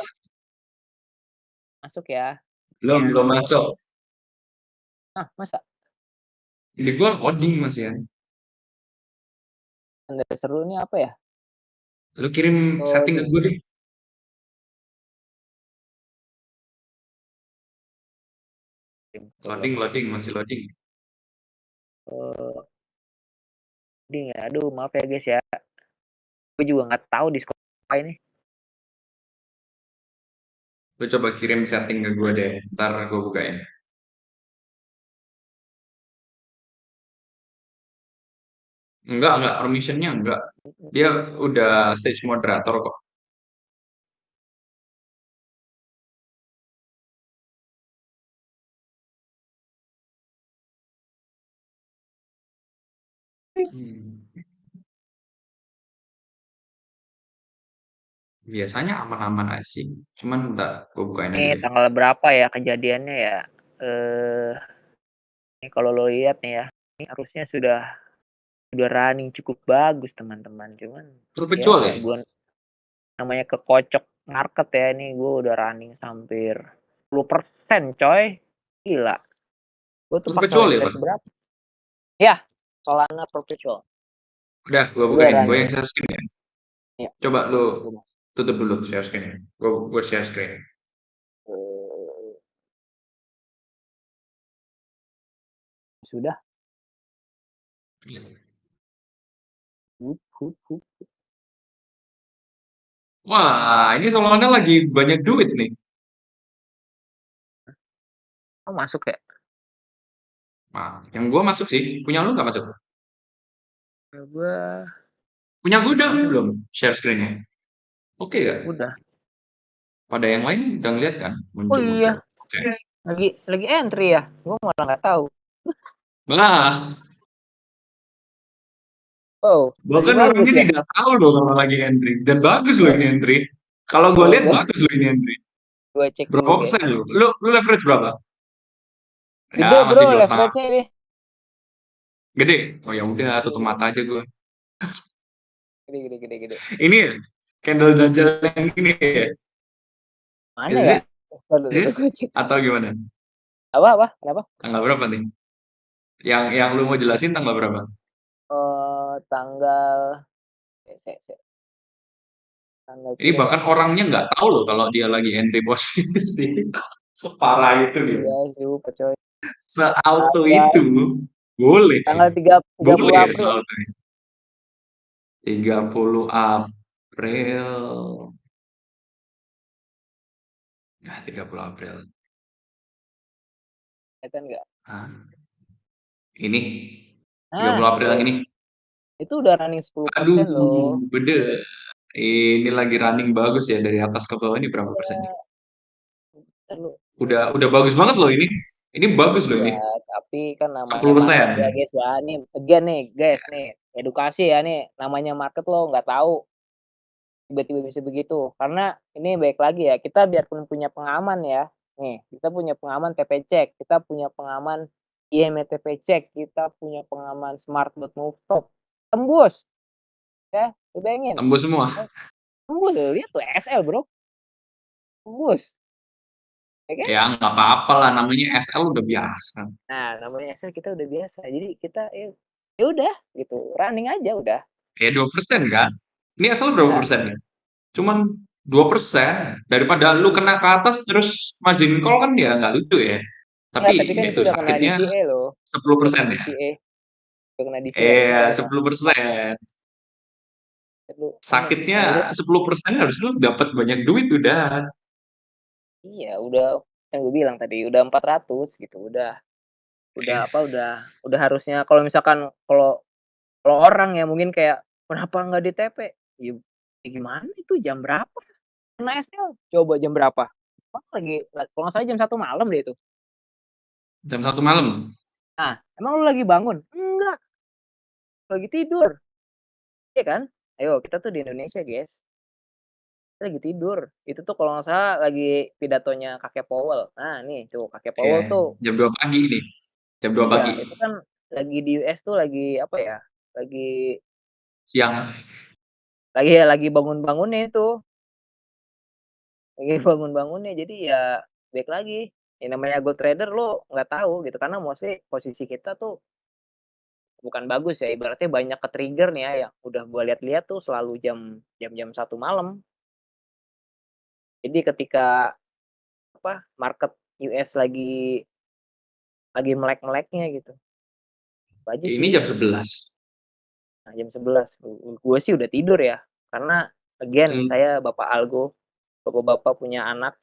Masuk ya. belum masuk. Ah, masa? Di gua loading Mas ya. Anda seru ini apa ya? Lu kirim setting ke Loading. gua deh. Coba aku Loading, masih loading. loading ya. Aduh, maaf ya guys ya. Gue juga nggak tahu di Spotify ini. Lu coba kirim setting ke gua deh. Ntar gua bukain. Enggak, permissionnya enggak. Dia udah stage moderator kok. Hmm. Biasanya aman-aman aja sih. Cuman entar gue bukain aja Ini deh. tanggal berapa ya kejadiannya ya? Eh, ini kalau lo lihat nih ya, ini harusnya sudah running cukup bagus teman-teman. Cuman ya Perpetual ya? gue namanya kekocok market ya. Ini gue udah running hampir 10% coy. Gila. Gue tuh pakai Perpetual ya, Pak? leverage berapa? Ya, Solana Perpetual. Udah, gue Udah bukain. Gue yang running. share screen ya. Ya, Coba lu gue tutup dulu share screen. Gue share screen. sudah. Hup, hup, hup. Wah, ini Solana lagi banyak duit nih. Oh, masuk ya? Nah, yang gue masuk sih. Punya lu nggak masuk? Gue Punya gue udah udah, belum share screennya. Oke gak? udah. pada yang lain udah ngeliat kan Oh iya, muncul-muncul. Oke. lagi entry ya? Gue malah nggak tahu. Nah, Oh, lagi bahkan bagus orangnya ya? tidak tahu loh kalau lagi entry. Dan bagus loh Oh, ini entry. Kalau gue coba lihat bagus loh ini entry. gue cek dulu Berapa guys. persen lo? Lu leverage berapa? Gede Ya bro masih 2,5. leverage-nya ini. Gede. Oh ya udah, Gede, tutup gede, mata aja gue. gede, gede, gede, gede. Ini ya, candle dajjal yang ini ya. Mana Is ya? it Lalu this gue cek. atau gimana? Apa? Kenapa? Tanggal berapa nih? Yang lu mau jelasin tanggal berapa? Tanggal, tanggal Ini tidak. bahkan orangnya nggak tahu loh kalau dia lagi entry posisi. Separah itu dia. Iya, lupa coy. Seauto Tanggal, itu. Boleh. tanggal 30 Boleh ya April. seauto itu. 30 April. Nah, 30 April. Kelihatan nggak? Ah, ini 30 Nah, April yang tuh. ini. Itu udah running 10% loh. Aduh, beda. Ini lagi running bagus ya dari atas ke bawah ini berapa persen nih? Iya, lu. Udah bagus banget loh ini. Ini bagus loh Iya, ini. tapi kan namanya 10%. market ya guys ya. Nih, again nih guys nih. Edukasi ya nih. Namanya market lo nggak tahu tiba-tiba bisa begitu. Karena ini baik lagi ya. Kita biarpun punya pengaman ya. Nih, kita punya pengaman TP Check. Kita punya pengaman IME TP Check. Kita punya pengaman Smart.move Top. Tembus. Ya, lu bayangin. Tembus semua. Tembus. Lihat tuh SL bro. Tembus. Ya kan? Ya nggak apa-apa lah namanya SL udah biasa. Nah, namanya SL kita udah biasa. Jadi kita ya udah gitu. Running aja udah. Ya 2% kan? Ini SL berapa Nah, persen ya? Cuman 2%. Daripada lu kena ke atas terus margin call kan ya nggak lucu ya. enggak, Tapi tapi kan ya itu itu udah kena sakitnya DCA loh. sepuluh Udah kena persen ya. DCA. Udah kena DCA harusnya udah 10%. lu ini. Sakitnya Nah, lu 10% harus lu dapat banyak duit udah. iya udah yang gue bilang tadi udah 400 gitu. Udah apa Yes. udah harusnya kalau misalkan kalau kalau orang ya mungkin kayak kenapa nggak di TP? Ya, ya gimana itu jam berapa? Kena SL coba jam berapa? Oh, kalau nggak salah jam 1 malam deh itu. Jam 1 malam. Nah, emang lu lagi bangun? Enggak, lagi tidur. Iya kan? Ayo kita tuh di Indonesia, guys. Kita lagi tidur. Itu tuh kalau nggak salah lagi pidatonya Kakek Powell. Nah, nih tuh Kakek Ya, Powell tuh jam 2 pagi ini. Jam 2 pagi. iya, itu kan lagi di US tuh lagi apa ya? Lagi Siang. lagi bangun-bangunnya itu. Lagi bangun-bangunnya. Jadi ya baik lagi. Yang namanya gold trader lo nggak tahu gitu karena mostly posisi kita tuh bukan bagus ya. Ibaratnya banyak ke-trigger nih ya yang udah gua lihat-lihat tuh selalu jam-jam 1 malam. Jadi ketika apa market US lagi melek-meleknya gitu. Itu aja Ini sih. jam 11. Nah, jam 11 gue sih udah tidur ya. Karena again Hmm. saya bapak algo, bapak-bapak punya anak,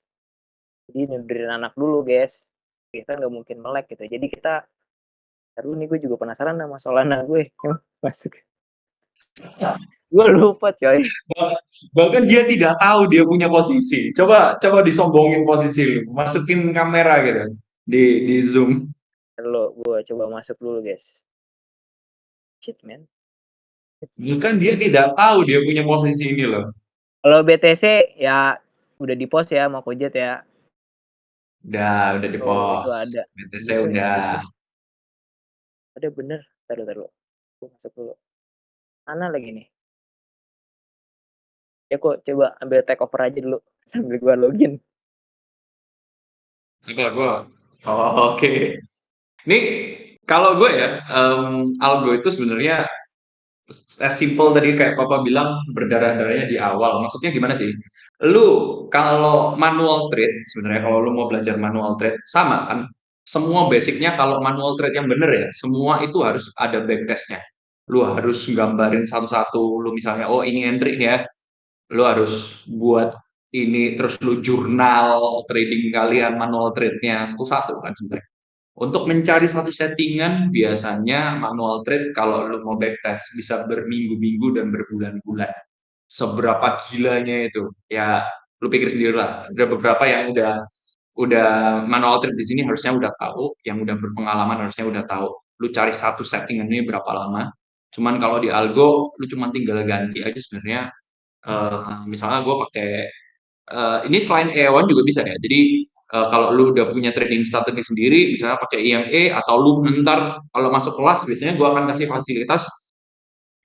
jadi nidurin anak dulu guys. Kita nggak mungkin melek gitu. Jadi kita, aduh nih gue juga penasaran sama Solana gue masuk. Gue lupa coy. Bahkan dia tidak tahu dia punya posisi. Coba coba disombongin posisi lu, masukin kamera gitu di zoom. Lo gue coba masuk dulu guys. Shit man. Bahkan dia tidak tahu dia punya posisi ini loh. Kalau BTC ya udah di post ya mau Kojet ya. Udah di Oh itu post. ada. BTC Gila ya udah. bener. Ada bener. Taruh. Gue masuk dulu. Mana lagi nih? Ya kok coba ambil take over aja dulu sambil gua login. Gua. Oh, oke. Ini kalau gue ya, algo itu sebenarnya as simple tadi kayak papa bilang berdarah-darahnya di awal. Maksudnya gimana sih? Lu kalau manual trade sebenarnya kalau lu mau belajar manual trade sama kan? Semua basicnya kalau manual trade yang bener ya, semua itu harus ada backtestnya. Lu harus gambarin satu-satu. Lu misalnya, oh ini entry nih ya, lu harus buat ini terus lu jurnal trading kalian manual trade-nya satu-satu kan sebenarnya. Untuk mencari satu settingan biasanya manual trade kalau lu mau backtest bisa berminggu-minggu dan berbulan-bulan. Seberapa gilanya itu? Ya Lu pikir sendirilah. Ada beberapa yang udah manual trade di sini harusnya udah tahu, yang udah berpengalaman harusnya udah tahu. Lu cari satu settingan ini berapa lama. Cuman kalau di algo, lu cuma tinggal ganti aja sebenarnya. Misalnya gue pakai ini selain EON juga bisa ya. Jadi kalau lu udah punya trading strategi sendiri, misalnya pakai IMA atau lu ntar kalau masuk kelas, biasanya gue akan kasih fasilitas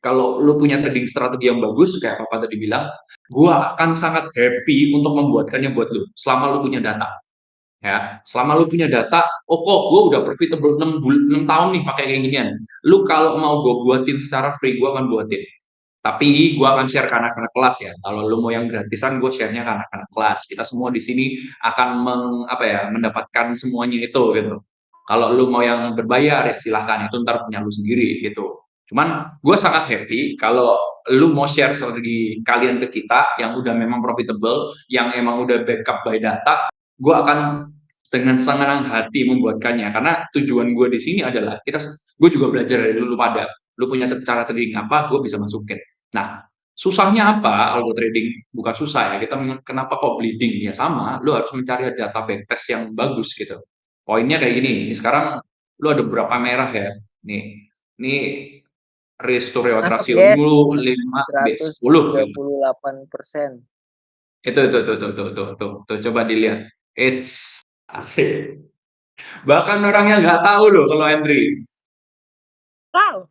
kalau lu punya trading strategi yang bagus, kayak Papa tadi bilang, gua akan sangat happy untuk membuatkannya buat lu, selama lu punya data. Ya, selama lu punya data, oh kok gue udah profitable 6 tahun nih pakai kayak ginian. Lu kalau mau gue buatin secara free, gue akan buatin. Tapi gue akan share ke anak-anak kelas ya. Kalau lu mau yang gratisan, gue share-nya ke anak-anak kelas. Kita semua di sini akan mendapatkan semuanya itu gitu. Kalau lu mau yang berbayar ya silahkan, itu ntar punya lu sendiri gitu. Cuman gue sangat happy kalau lu mau share strategi kalian ke kita yang udah memang profitable, yang emang udah backup by data, gue akan dengan senang hati membuatkannya karena tujuan gue di sini adalah gue juga belajar dari dulu pada lu punya cara trading apa gue bisa masukin. Nah, susahnya apa algo trading? Bukan susah ya, kita kenapa kok bleeding? Ya sama, lu harus mencari data backtest yang bagus gitu. Poinnya kayak gini, ini sekarang lu ada berapa merah ya? Nih, ini restore Masuk ratio guys, lu 5 B seratus 10 tiga gitu. puluh delapan persen. Itu, coba dilihat. It's asik. Bahkan orangnya nggak tahu loh kalau entry. Wow.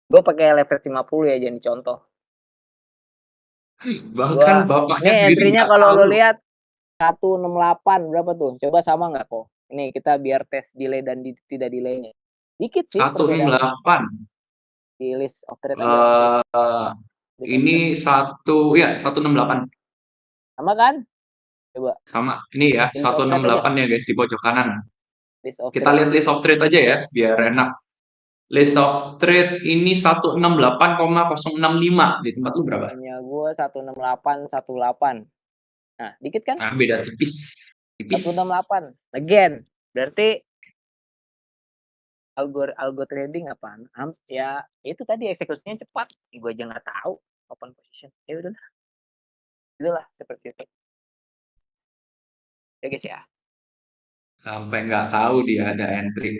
Gue pakai leverage 50 ya, jadi contoh. Bahkan Gua bapaknya ini sendiri entry-nya nggak kalau tahu lo loh. lihat 168 berapa tuh? Coba sama nggak kok? Ini kita biar tes delay dan tidak delaynya. Dikit sih perbedaannya. 168. Di list of trade aja. Eh List of ini trade. 168 Sama kan? Coba sama. Ini ya di list of trade aja. 168 ya guys di pojok kanan. List of Kita trade. lihat list of trade aja ya biar enak. List of trade ini 168,065 di tempat lu berapa? Punya gue 16818. Nah, dikit kan? Ah, beda tipis. Tipis. 168. Again. Berarti algo trading apaan? Ya itu tadi eksekusinya cepat. Gue aja nggak tahu open position. Ya udah, itulah seperti itu. Ya guys ya. Sampai nggak tahu dia ada entry.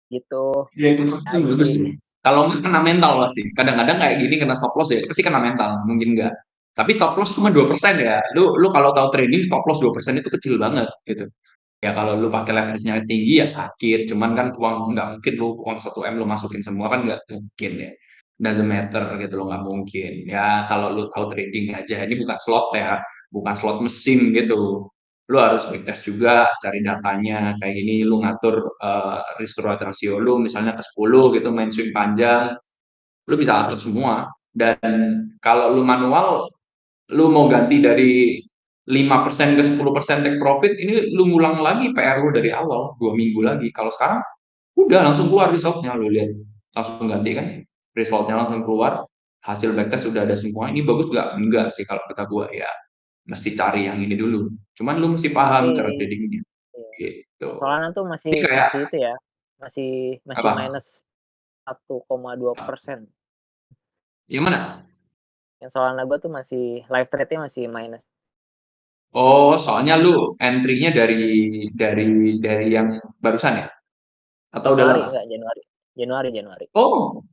Gitu. Ya itu Ya, bagus jadi sih. Kalau nggak kena mental pasti. Kadang-kadang kayak gini kena stop loss ya pasti kena mental. Mungkin nggak. Tapi stop loss cuma 2% ya. Lu kalau tahu trading stop loss 2% itu kecil banget gitu. Ya kalau lu pakai leverage-nya tinggi ya sakit. Cuman kan uang nggak mungkin lu uang 1 M lu masukin semua kan nggak mungkin ya. Doesn't matter gitu loh nggak mungkin. Ya kalau lu tahu trading aja. Ini bukan slot ya, bukan slot mesin gitu. Lu harus backtest juga, cari datanya. Kayak gini lu ngatur risk reward ratio lu misalnya ke 10 gitu main swing panjang. Lu bisa atur semua. Dan kalau lu manual, lu mau ganti dari 5% ke 10% take profit, ini lu ngulang lagi PR lu dari awal, 2 minggu lagi. Kalau sekarang, udah langsung keluar resultnya, lu lihat. Langsung ganti kan, resultnya langsung keluar, hasil backtest sudah ada semua. Ini bagus nggak? Enggak sih kalau kata gua ya. Mesti cari yang ini dulu. Cuman lu mesti paham cara tapi tradingnya. ya, Gitu. Solana tuh masih Ini kayak, masih itu ya. Masih masih apa? minus 1,2%. Yang mana? Yang Solana gue tuh masih live trade-nya masih minus. Oh, soalnya lu entry-nya dari yang barusan ya? Atau udah Januari lama? enggak, Januari. Januari. Oh,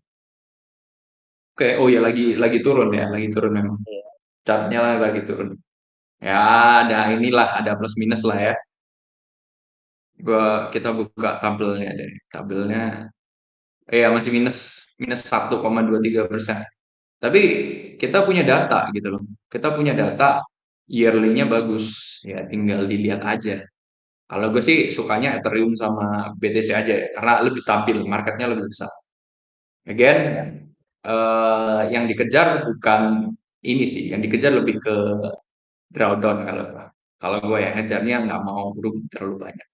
oke, oh ya lagi turun ya, lagi turun memang. Iya. Chartnya lagi turun. Ya, ada inilah, ada plus minus lah ya. Kita buka tabelnya deh. Tabelnya, ya masih minus minus 1,23%. Tapi kita punya data gitu loh. Kita punya data yearly-nya bagus. Ya, tinggal dilihat aja. Kalau gue sih sukanya Ethereum sama BTC aja ya, karena lebih stabil, marketnya lebih besar. Again, Ya. yang dikejar bukan ini sih, yang dikejar lebih ke drawdown kalau gue ya ngejarnya nggak mau rugi terlalu banyak.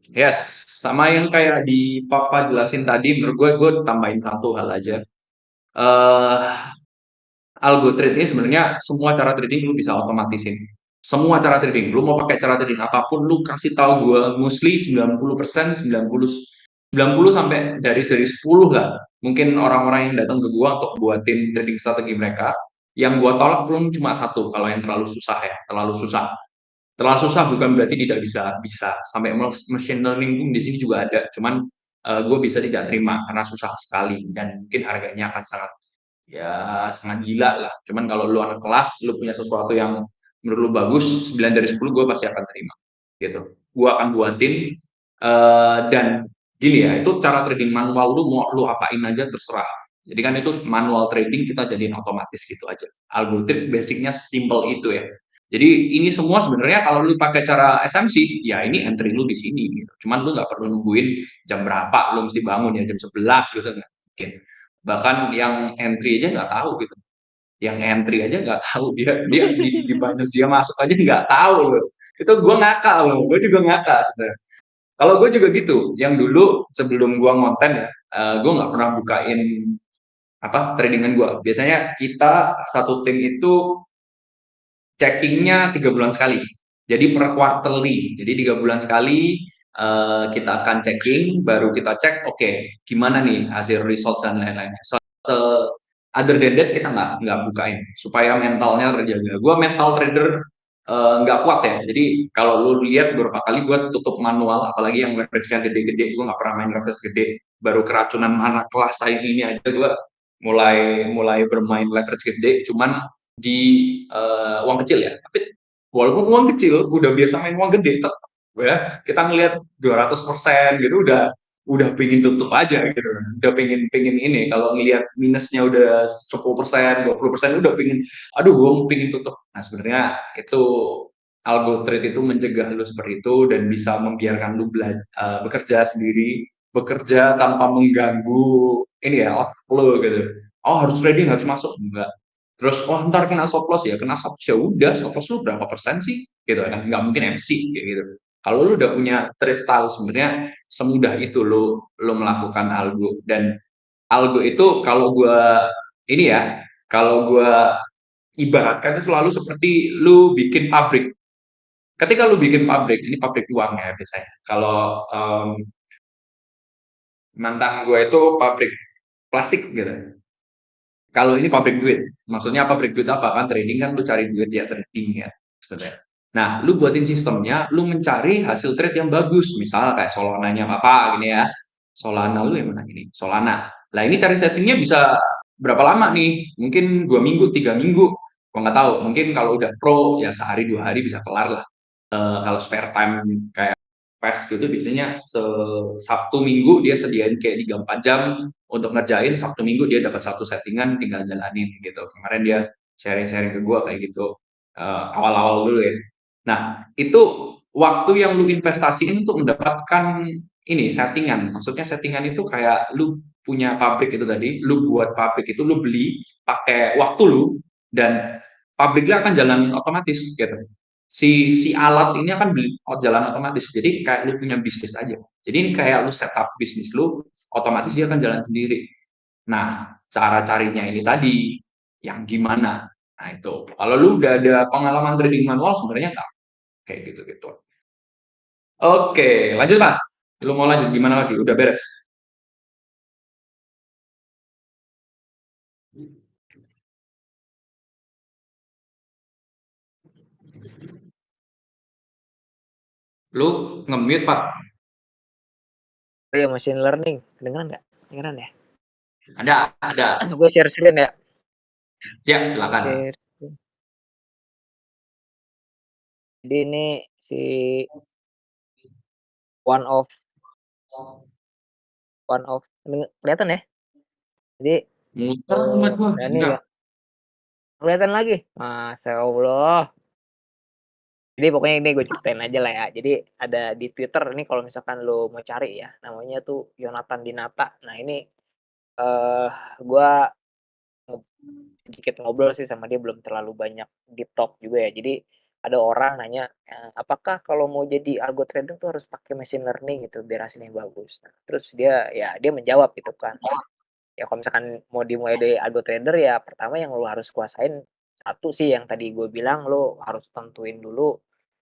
Yes, sama yang kayak di Papa jelasin tadi, menurut gue tambahin satu hal aja. eh Algo trade ini sebenarnya semua cara trading lu bisa otomatisin. Semua cara trading, lu mau pakai cara trading apapun, lu kasih tahu gue mostly 90%, 90 sampai dari seri 10 lah. Mungkin orang-orang yang datang ke gue untuk buatin trading strategi mereka, Yang gua tolak pun cuma satu, kalau yang terlalu susah ya, terlalu susah. Terlalu susah bukan berarti tidak bisa, bisa. Sampai machine learning pun di sini juga ada, cuman gue bisa tidak terima karena susah sekali dan mungkin harganya akan sangat, ya sangat gila lah. Cuman kalau lu anak kelas, lu punya sesuatu yang menurut lu bagus, 9 dari 10 gue pasti akan terima. Gitu. Gue akan buatin dan gini ya, itu cara trading manual lu mau lu apain aja terserah. Jadi kan itu manual trading kita jadiin otomatis gitu aja. Algoritma basicnya simple itu ya. Jadi ini semua sebenarnya kalau lu pakai cara SMC, ya ini entry lu di sini gitu. Cuman lu nggak perlu nungguin jam berapa, lu mesti bangun ya jam 11 gitu nggak mungkin. Bahkan yang entry aja nggak tahu gitu. Yang entry aja nggak tahu dia dia di Binance dia masuk aja nggak tahu loh. Itu gue ngakak loh, gue juga ngakak sebenarnya. Kalau gue juga gitu, yang dulu sebelum gue ngonten ya, gue nggak pernah bukain apa tradingan gue. Biasanya kita satu tim itu checkingnya 3 bulan sekali. Jadi per quarterly. Jadi 3 bulan sekali kita akan checking, baru kita cek, oke, gimana nih hasil result dan lain-lain. Other than that kita nggak bukain supaya mentalnya terjaga. Gue mental trader nggak kuat ya. Jadi kalau lu lihat beberapa kali gue tutup manual, apalagi yang leverage-nya gede-gede, gue nggak pernah main leverage gede. Baru keracunan mana kelas ini aja gue mulai mulai bermain leverage gede. Cuman di uang kecil ya. Tapi walaupun uang kecil, udah biasa main uang gede, tetap ya kita ngelihat 200% gitu udah pengen tutup aja gitu, udah pengen ini kalau ngelihat minusnya udah 10%, 20% udah pengen, aduh gue pengen tutup. Nah sebenarnya itu algo trade itu mencegah lu seperti itu dan bisa membiarkan lu bekerja sendiri, bekerja tanpa mengganggu ini ya otak lu gitu. Oh harus trading harus masuk enggak, terus oh ntar kena stop loss ya, kena stop loss ya udah, stop loss lu berapa persen sih gitu kan, nggak mungkin MC kayak gitu. Kalau lu udah punya trade style sebenarnya semudah itu lo melakukan algo. Dan algo itu kalau gua ini ya, kalau gua ibaratkan itu selalu seperti lu bikin pabrik. Ketika lu bikin pabrik, ini pabrik uang ya biasanya. Kalau mantan gue itu pabrik plastik gitu. Kalau ini pabrik duit, maksudnya pabrik duit apa kan? Trading kan lu cari duit ya trading ya sebenarnya. Nah, lu buatin sistemnya, lu mencari hasil trade yang bagus, misalnya kayak Solana-nya apa gini ya. Solana lu yang mana ini? Solana. Lah ini cari settingnya bisa berapa lama nih? Mungkin 2 minggu, 3 minggu. Gua nggak tahu. Mungkin kalau udah pro ya sehari 2 hari bisa kelar lah. Kalau spare time kayak Fast gitu biasanya Sabtu Minggu dia sediain kayak 3-4 jam untuk ngerjain, Sabtu Minggu dia dapat satu settingan tinggal jalanin gitu. Kemarin dia sharing-sharing ke gua kayak gitu, awal-awal dulu ya. Nah, itu waktu yang lu investasiin untuk mendapatkan ini settingan. Maksudnya settingan itu kayak lu punya pabrik itu tadi, lu buat pabrik itu lu beli pakai waktu lu dan pabriknya akan jalan otomatis gitu. Si alat ini akan jalan otomatis. Jadi kayak lu punya bisnis aja. Jadi ini kayak lu setup bisnis lu, otomatis dia akan jalan sendiri. Nah, cara carinya ini tadi yang gimana? Nah, itu. Kalau lu udah ada pengalaman trading manual sebenarnya nggak kayak gitu-gitu. Oke, lanjut Pak. Lu mau lanjut gimana lagi? Udah beres? Lu nge-mute Pak? Oh ya, machine learning, kedengeran nggak? Kedengeran ya? Ada. Gue share screen ya. Ya, silakan. Share. Jadi ini si one of kelihatan ya. Jadi Muter amat gua. nah ini Enggak. ya kelihatan lagi. Masya Allah. Jadi pokoknya ini gue ceritain aja lah ya. Jadi ada di Twitter ini kalau misalkan lo mau cari ya, namanya tuh Yonatan Dinata. Nah ini eh gue sedikit ngobrol sih sama dia, belum terlalu banyak deep talk juga ya. Jadi ada orang nanya, apakah kalau mau jadi algo trading tuh harus pakai machine learning gitu biar hasilnya bagus. Nah, terus dia menjawab gitu kan. Ya kalau misalkan mau dimulai dari algo trader ya pertama yang lo harus kuasain satu sih yang tadi gue bilang, lo harus tentuin dulu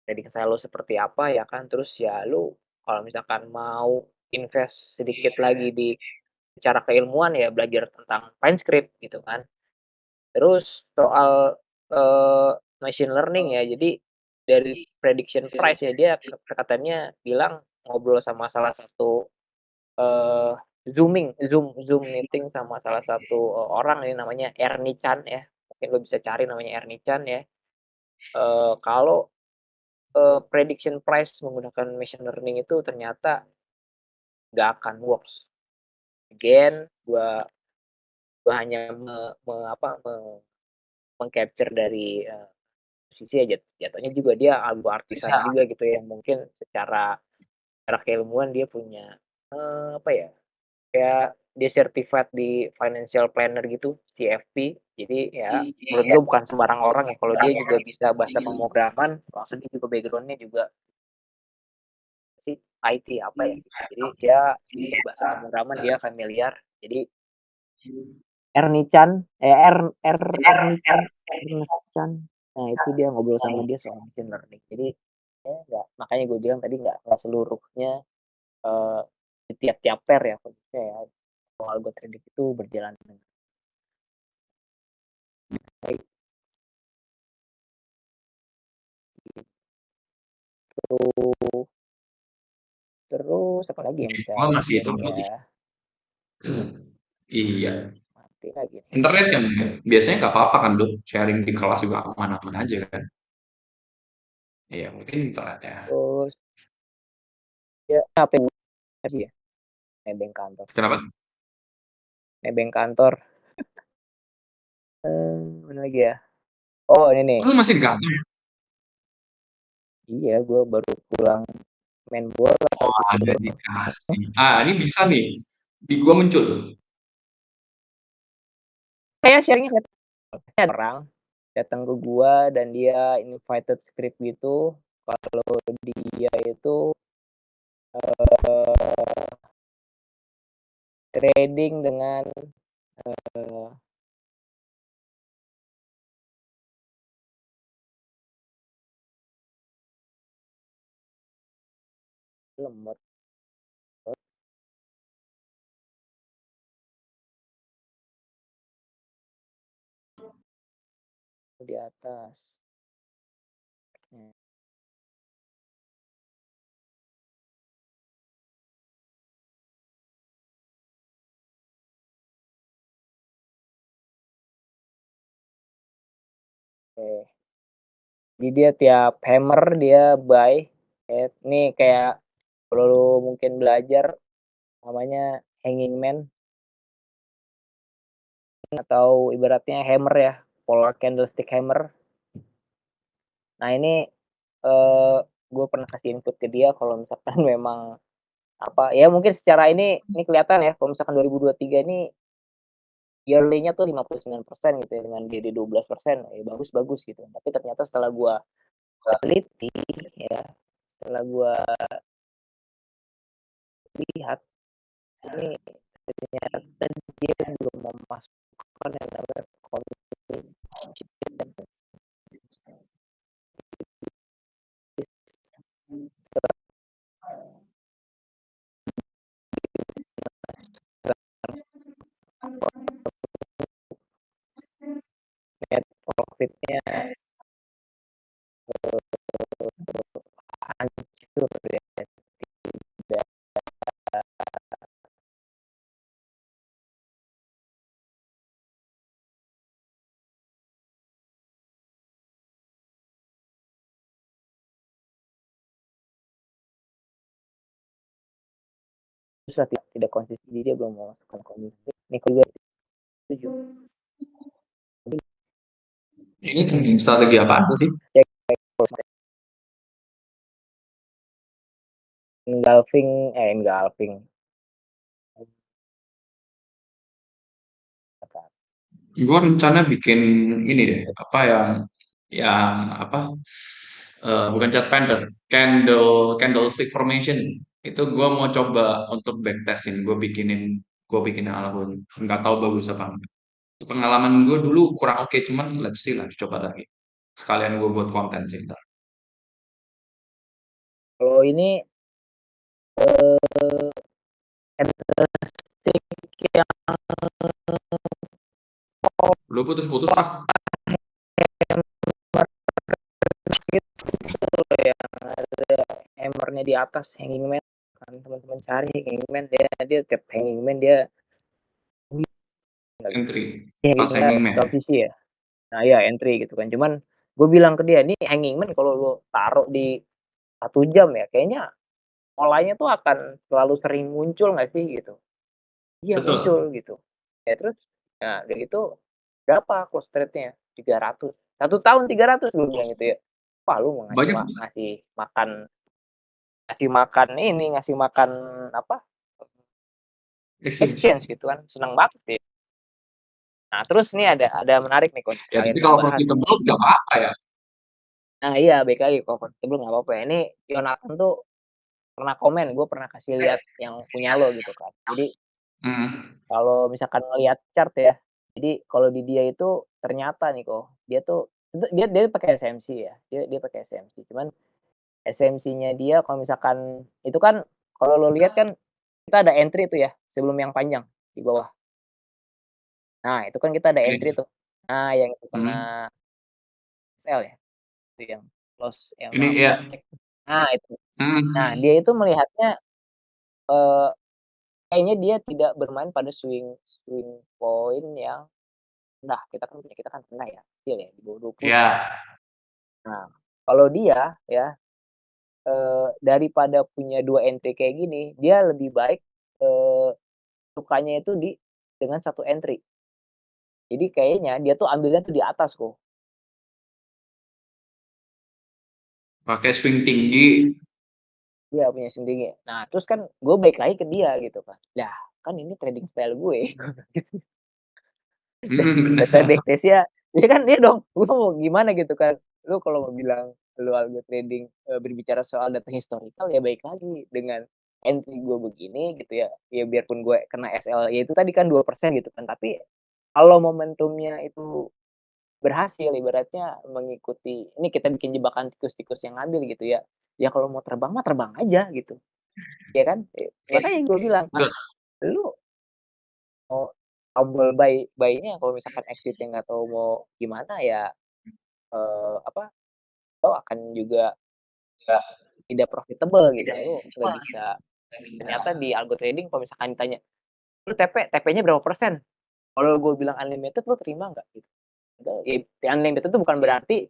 trading style lo seperti apa ya kan. Terus ya lo kalau misalkan mau invest sedikit lagi di secara keilmuan ya belajar tentang fine script gitu kan. Terus soal, machine learning ya, jadi dari prediction price ya, dia katanya bilang ngobrol sama salah satu, eee, Zoom meeting sama salah satu, orang ini namanya Ernie Chan ya, mungkin lo bisa cari namanya Ernie Chan ya, kalau, prediction price menggunakan machine learning itu ternyata nggak akan works. Again, gua hanya apa, meng-capture dari, posisi ya jatuhnya juga dia algo artisan juga gitu ya, mungkin secara keilmuan dia punya, apa ya, kayak dia certified di financial planner gitu, CFP. Jadi ya menurut gue bukan sembarang orang ya, kalau dia juga bisa bahasa pemrograman, maksudnya juga background-nya juga sih IT apa ya, jadi dia untuk bahasa pemrograman dia familiar. Jadi Ernie Chan, Ernie Chan, Ernest Chan. Nah, itu dia ngobrol sama dia soal machine learning. Jadi, ya nggak makanya gue bilang tadi nggak seluruhnya, eee, di tiap-tiap pair ya, khususnya ya, soal algo trading itu berjalan dengan baik. Gitu. Terus apalagi yang bisa Oh, gue masih itu sharing berarti. ya? Iya. Mati lagi nih. Internet kan biasanya nggak apa-apa kan, Dok, sharing di kelas juga aman-aman aja kan. Iya, mungkin internet ya. Terus ya apa yang sih ya, nebeng kantor Kenapa? nebeng kantor, mana lagi ya? Oh ini nih, Lu masih di kantor? iya gue baru pulang main bola Oh, tadi ada tuh. dikasih. Ah, ini bisa nih. Di gua muncul. Kayak sharing-nya ada orang datang ke gua dan dia invited script gitu, kalau dia itu, eee, trading dengan, eee, lemot di atas, mmm, oke. Jadi dia tiap hammer dia buy, ini kayak kalau lu mungkin belajar namanya hanging man atau ibaratnya hammer ya, polar candlestick hammer. Nah ini, eee, gue pernah kasih input ke dia kalau misalkan memang apa, ya mungkin secara ini kelihatan ya kalau misalkan 2023 ini yearly-nya tuh 59% gitu ya dengan DD 12%, ya bagus bagus gitu. Tapi ternyata setelah gua teliti ya, setelah gua lihat ini ternyata dia belum memasukkan yang namanya consistent net profit-nya, hancur ya, tidak susah tidak konsisten, jadi dia belum memasukkan konsisten. Niko juga setuju. Ini strategi apaan sih? Cek engulfing, Gua rencana bikin ini deh, apa yang apa? Bukan cat painter, candlestick formation. Itu gua mau coba untuk backtesting. Gua bikinin album. Nggak tahu bagus apa enggak. Pengalaman gue dulu kurang oke, cuman let's see lah, coba lagi. Sekalian gue buat konten sih ntar. kalau ini, candlestick yang Lu putus-putus ah. Gitu yang ada hammernya di atas, hanging man kan, teman-teman cari hanging man, dia tiap hanging man dia lagi Entry. Pas hanging man hanging man. televisi ya. Nah ya entry gitu kan, cuman gue bilang ke dia, "Nih hanging man kalau lo taruh di 1 jam ya, kayaknya polanya tuh akan selalu sering muncul nggak sih?" Gitu. "Iya Betul. muncul," gitu. Ya terus, nah udah gitu, "Berapa close rate-nya?" 300. 1 tahun 300 gue bilang gitu ya. Wah lu mau Banyak ngasih makan ini, ngasih makan apa, exchange. exchange gitu kan, seneng banget sih. Nah terus nih ada menarik nih kalau Ya sekalian tapi kita kalau bahas nih. profitable nggak apa-apa ya. Nah iya baik lagi comfortable nggak apa-apa ya, ini Yonatan tuh pernah komen, gue pernah kasih lihat yang punya lo gitu kan. Jadi Mhm. kalau misalkan ngelihat chart ya, jadi kalau di dia itu ternyata nih kok, dia tuh dia pakai SMC ya, dia pakai SMC, cuman SMC-nya dia kalau misalkan itu kan kalau lo lihat kan kita ada entry itu ya, sebelum yang panjang di bawah. Nah, itu kan kita ada entry Oke. tuh. Nah, yang itu Mhm. kena SL ya, itu yang loss yang Ini berapa ya. dicek. Nah, itu. Nah, Mhm. dia itu melihatnya, eee, kayaknya dia tidak bermain pada swing swing point yang rendah, kita kan rendah ya, kecil ya, di bawah 20. Ya. Nah, kalau dia ya, daripada punya 2 entry kayak gini, dia lebih baik, eee, sukanya itu dengan 1 entry. Jadi kayaknya dia tuh ambilnya tuh di atas kok. Pakai swing tinggi. Iya punya sendiri. Nah terus kan gue balik lagi ke dia gitu kan, "Lah kan ini trading style gue," gue bilang gitu. Mhm, Data bener. backtest-nya ya kan dia dong, gue mau gimana gitu kan. Lu kalau mau bilang lu algo trading, berbicara soal data historical ya baik lagi dengan entry gue begini gitu ya, ya biarpun gue kena SL ya itu tadi kan 2% gitu kan, tapi kalau momentumnya itu berhasil ibaratnya mengikuti ini kita bikin jebakan tikus-tikus yang ngambil gitu ya, ya kalau mau terbang mah terbang aja gitu, ya kan? Makanya gue bilang, Betul. "Lu mau tombol buy-nya kalau misalkan exit-nya nggak tahu mau gimana ya, apa, lo akan juga Nggak tidak profitable gitu. tidak Lu nggak bisa nggak bisa. ternyata di algo trading kalau misalkan ditanya, 'Lu TP-nya berapa persen?' Kalau gue bilang unlimited lu terima nggak?" Gitu. Padahal ya unlimited itu bukan berarti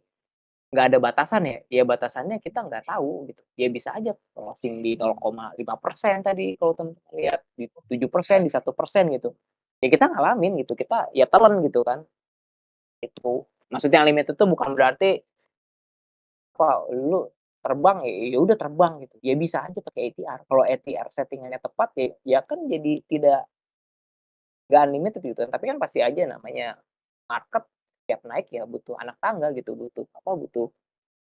nggak ada batasan ya, ya batasannya kita nggak tahu gitu. Ya bisa aja closing di 0,5% tadi kalau temen-temen lihat, di 7%, di 1% gitu. Ya kita ngalamin gitu, kita ya telan gitu kan, itu. Maksudnya unlimited itu bukan berarti, wah lu terbang, ya udah terbang gitu. Ya bisa aja pakai ATR. Kalau ATR setting-annya tepat ya kan jadi nggak unlimited gitu, tapi kan pasti aja namanya market tiap naik ya butuh anak tangga gitu, butuh apa, butuh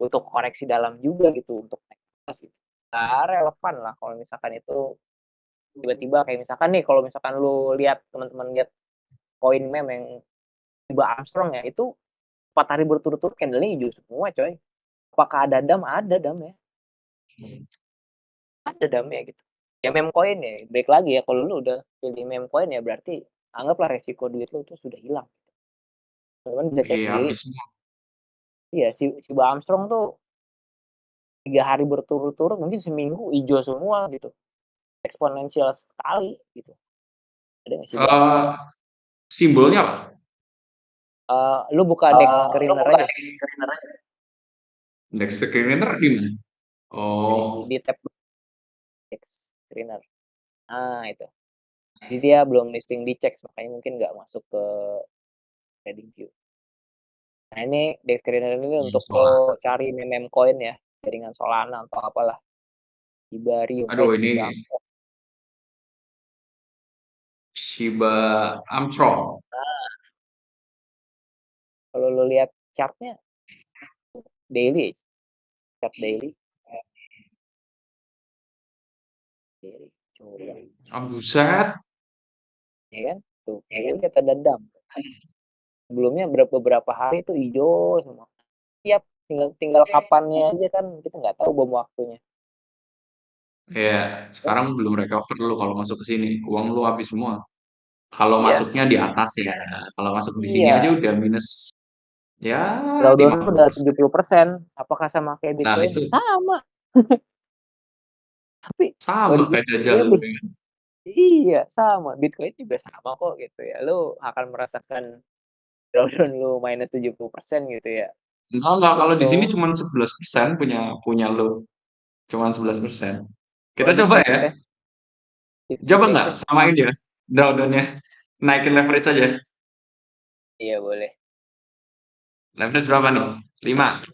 butuh koreksi dalam juga gitu untuk naik ke atas gitu. Nggak relevan lah kalau misalkan itu tiba-tiba kayak misalkan nih kalau misalkan lu lihat teman-teman lihat koin meme yang tiba Armstrong ya, itu 4 hari berturut-turut candle-nya hijau semua coy. Apakah ada dam? Ada damnya, ada damnya gitu. Ya meme coin ya, baik lagi ya kalau lu udah pilih meme coin ya berarti anggaplah resiko duit lu tuh sudah hilang. Teman-teman bisa cek Iya, sendiri, habis semua. iya si Bo Armstrong tuh 3 hari berturut-turut mungkin seminggu hijau semua gitu, eksponensial sekali gitu. Ada nggak sih Bo Eee, Armstrong? simbolnya apa? Lu buka Dex Lu Screener buka aja, di screener aja. Index screener di mana? Oh, di tab Dex Screener. Ah, itu. Jadi dia belum listing di Chex, makanya mungkin nggak masuk ke TradingView. Nah ini Dex Screener ini iya untuk lo Solana. cari meme-meme koin ya, jaringan Solana atau apalah, Shibarium, Aduh ini Shiba. Shiba Armstrong. Kalau lo lihat chart-nya daily, chart daily, daily, coba, Ah, buset. ya kan? Tuh, lu lihat ada dam. Sebelumnya beberapa hari itu hijau semua. Siap, tinggal tinggal kapannya aja kan kita nggak tahu bom waktunya. Ya, Ya, sekarang belum recover lu kalau masuk ke sini. Uang lu habis semua. Kalau Iya, masuknya di atas ya, kalau masuk di sini aja iya. udah minus ya Drawdown lu udah 50%. 70%. Apakah sama kayak Nah Bitcoin? itu Sama, tapi kalau sama di kayak gue Dajjal lu lebih ya kan. iya, sama, Bitcoin juga sama kok gitu ya. Lu akan merasakan drawdown lu -70% gitu ya. Enggak, kalau di sini Itu cuman 11% punya punya lu, cuman 11%. Kita boleh coba di-cek ya, deh, coba di-cek nggak deh. samain ya drawdown-nya, naikin leverage aja. Iya boleh. Leverage berapa nih? 5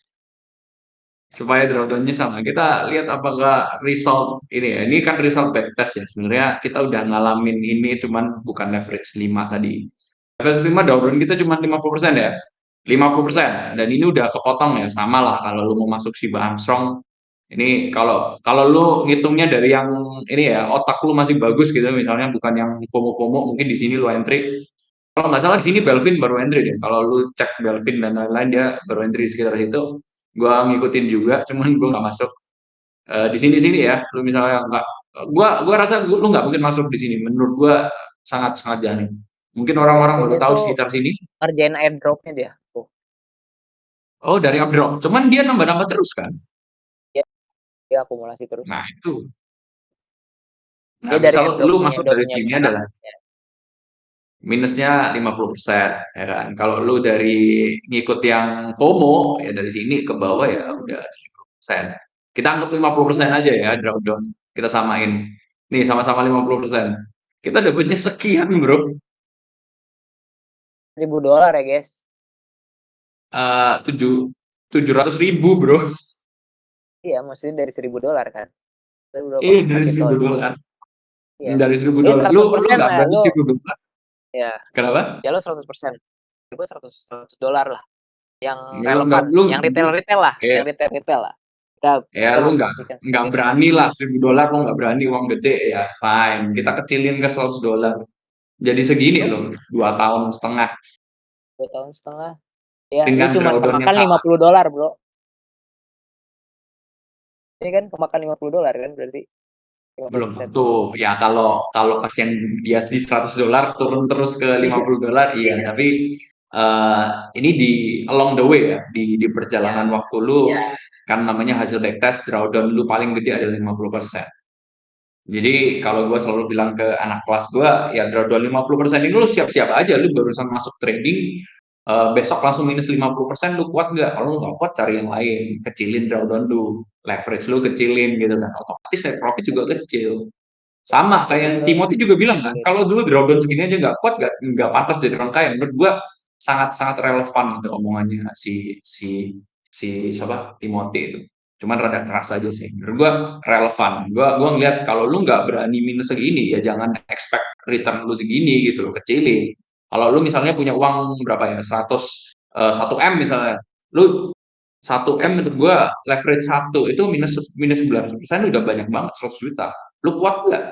supaya drawdown-nya sama. Kita lihat apakah result ini ya. Ini kan result backtest ya. Sebenarnya kita udah ngalamin ini cuman bukan leverage 5 tadi. Leverage 5 drawdown kita cuma 50% ya. lima puluh Iya. persen dan ini udah kepotong ya. Sama lah kalau lu mau masuk Shiba Armstrong. Ini kalau kalau lu ngitungnya dari yang ini ya, otak lu masih bagus gitu misalnya bukan yang FOMO-FOMO mungkin di sini lu entry. Kalau nggak salah di sini Belvin baru entry deh. Kalau lu cek Belvin dan lain-lain dia baru entry di sekitar situ. Gua ngikutin juga, cuman gua nggak masuk. Di sini-sini ya, lu misalnya nggak, gua rasa lu nggak mungkin masuk di sini. Menurut gua sangat sangat jani. Mungkin orang-orang Oh baru dia tahu tuh sekitar sini. ngerjain airdrop-nya dia. Tuh. Oh dari updrop, cuman dia nambah-nambah terus kan. Dia, dia akumulasi terus. Nah itu, nah Dia dari misal lu airdrop-nya masuk dari airdrop-nya sini banyak. adalah minusnya 50% ya kan. Kalau lu dari ngikut yang FOMO ya dari sini ke bawah ya udah 70%. Kita anggap 50% aja ya drawdown. Kita samain. Nih sama-sama 50%. Kita dapatnya sekian, Bro. $1.000 ya guys. 700.000, Bro. Iya, maksudnya dari $1.000 kan. Itu berapa? Eh dari seribu Kapitalnya. dolar. Iya. Dari seribu Jadi dolar. Lu seratus lu persen nggak lah berani lu. 1.000 dolar. Ya, Kenapa? ya lu 100%. Gue 100 dolar lah. Yang Ya, lu nggak relevan, lu yang retail-retail lah, kayak yang retail-retail lah. Kita ya kita lu memposisikan nggak sebagai berani lah $1.000 lu nggak berani uang gede ya fine kita kecilin ke $100 jadi segini itu loh 2 tahun setengah 2 tahun setengah. Ya, lu dengan cuman drawdown yang kemakan sama. $50, Bro. Ini kan kemakan $50 kan berarti lima puluh Belum persen tentu ya kalau kalau pasien dia di $100 turun terus ke Iya, $50 iya tapi eh, ini di along the way ya di iya. perjalanan waktu lu kan namanya hasil backtest drawdown lu paling gede adalah 50%. Jadi kalau gue selalu bilang ke anak kelas gue, ya drawdown 50% ini lu siap-siap aja, lu barusan masuk trading, besok langsung minus 50%, lu kuat nggak? Kalau lu nggak kuat cari yang lain, kecilin drawdown lu, leverage lu kecilin gitu kan, otomatis ya profit juga kecil. Sama kayak yang Betul. Timothy juga bilang kan, Sulit. kalau dulu drawdown segini aja nggak kuat, nggak pantas jadi orang kaya. Menurut gue sangat-sangat relevan itu omongannya si si siapa Timothy itu. Cuman rada keras aja sih. Menurut gua relevan. Gua ngeliat kalau lu nggak berani minus segini ya jangan expect return lu segini gitu loh, kecilin. Kalau lu misalnya punya uang berapa ya? 1 M misalnya. Lu 1 M menurut gua leverage 1 itu minus minus 11% udah banyak banget 100 juta. Lu kuat nggak?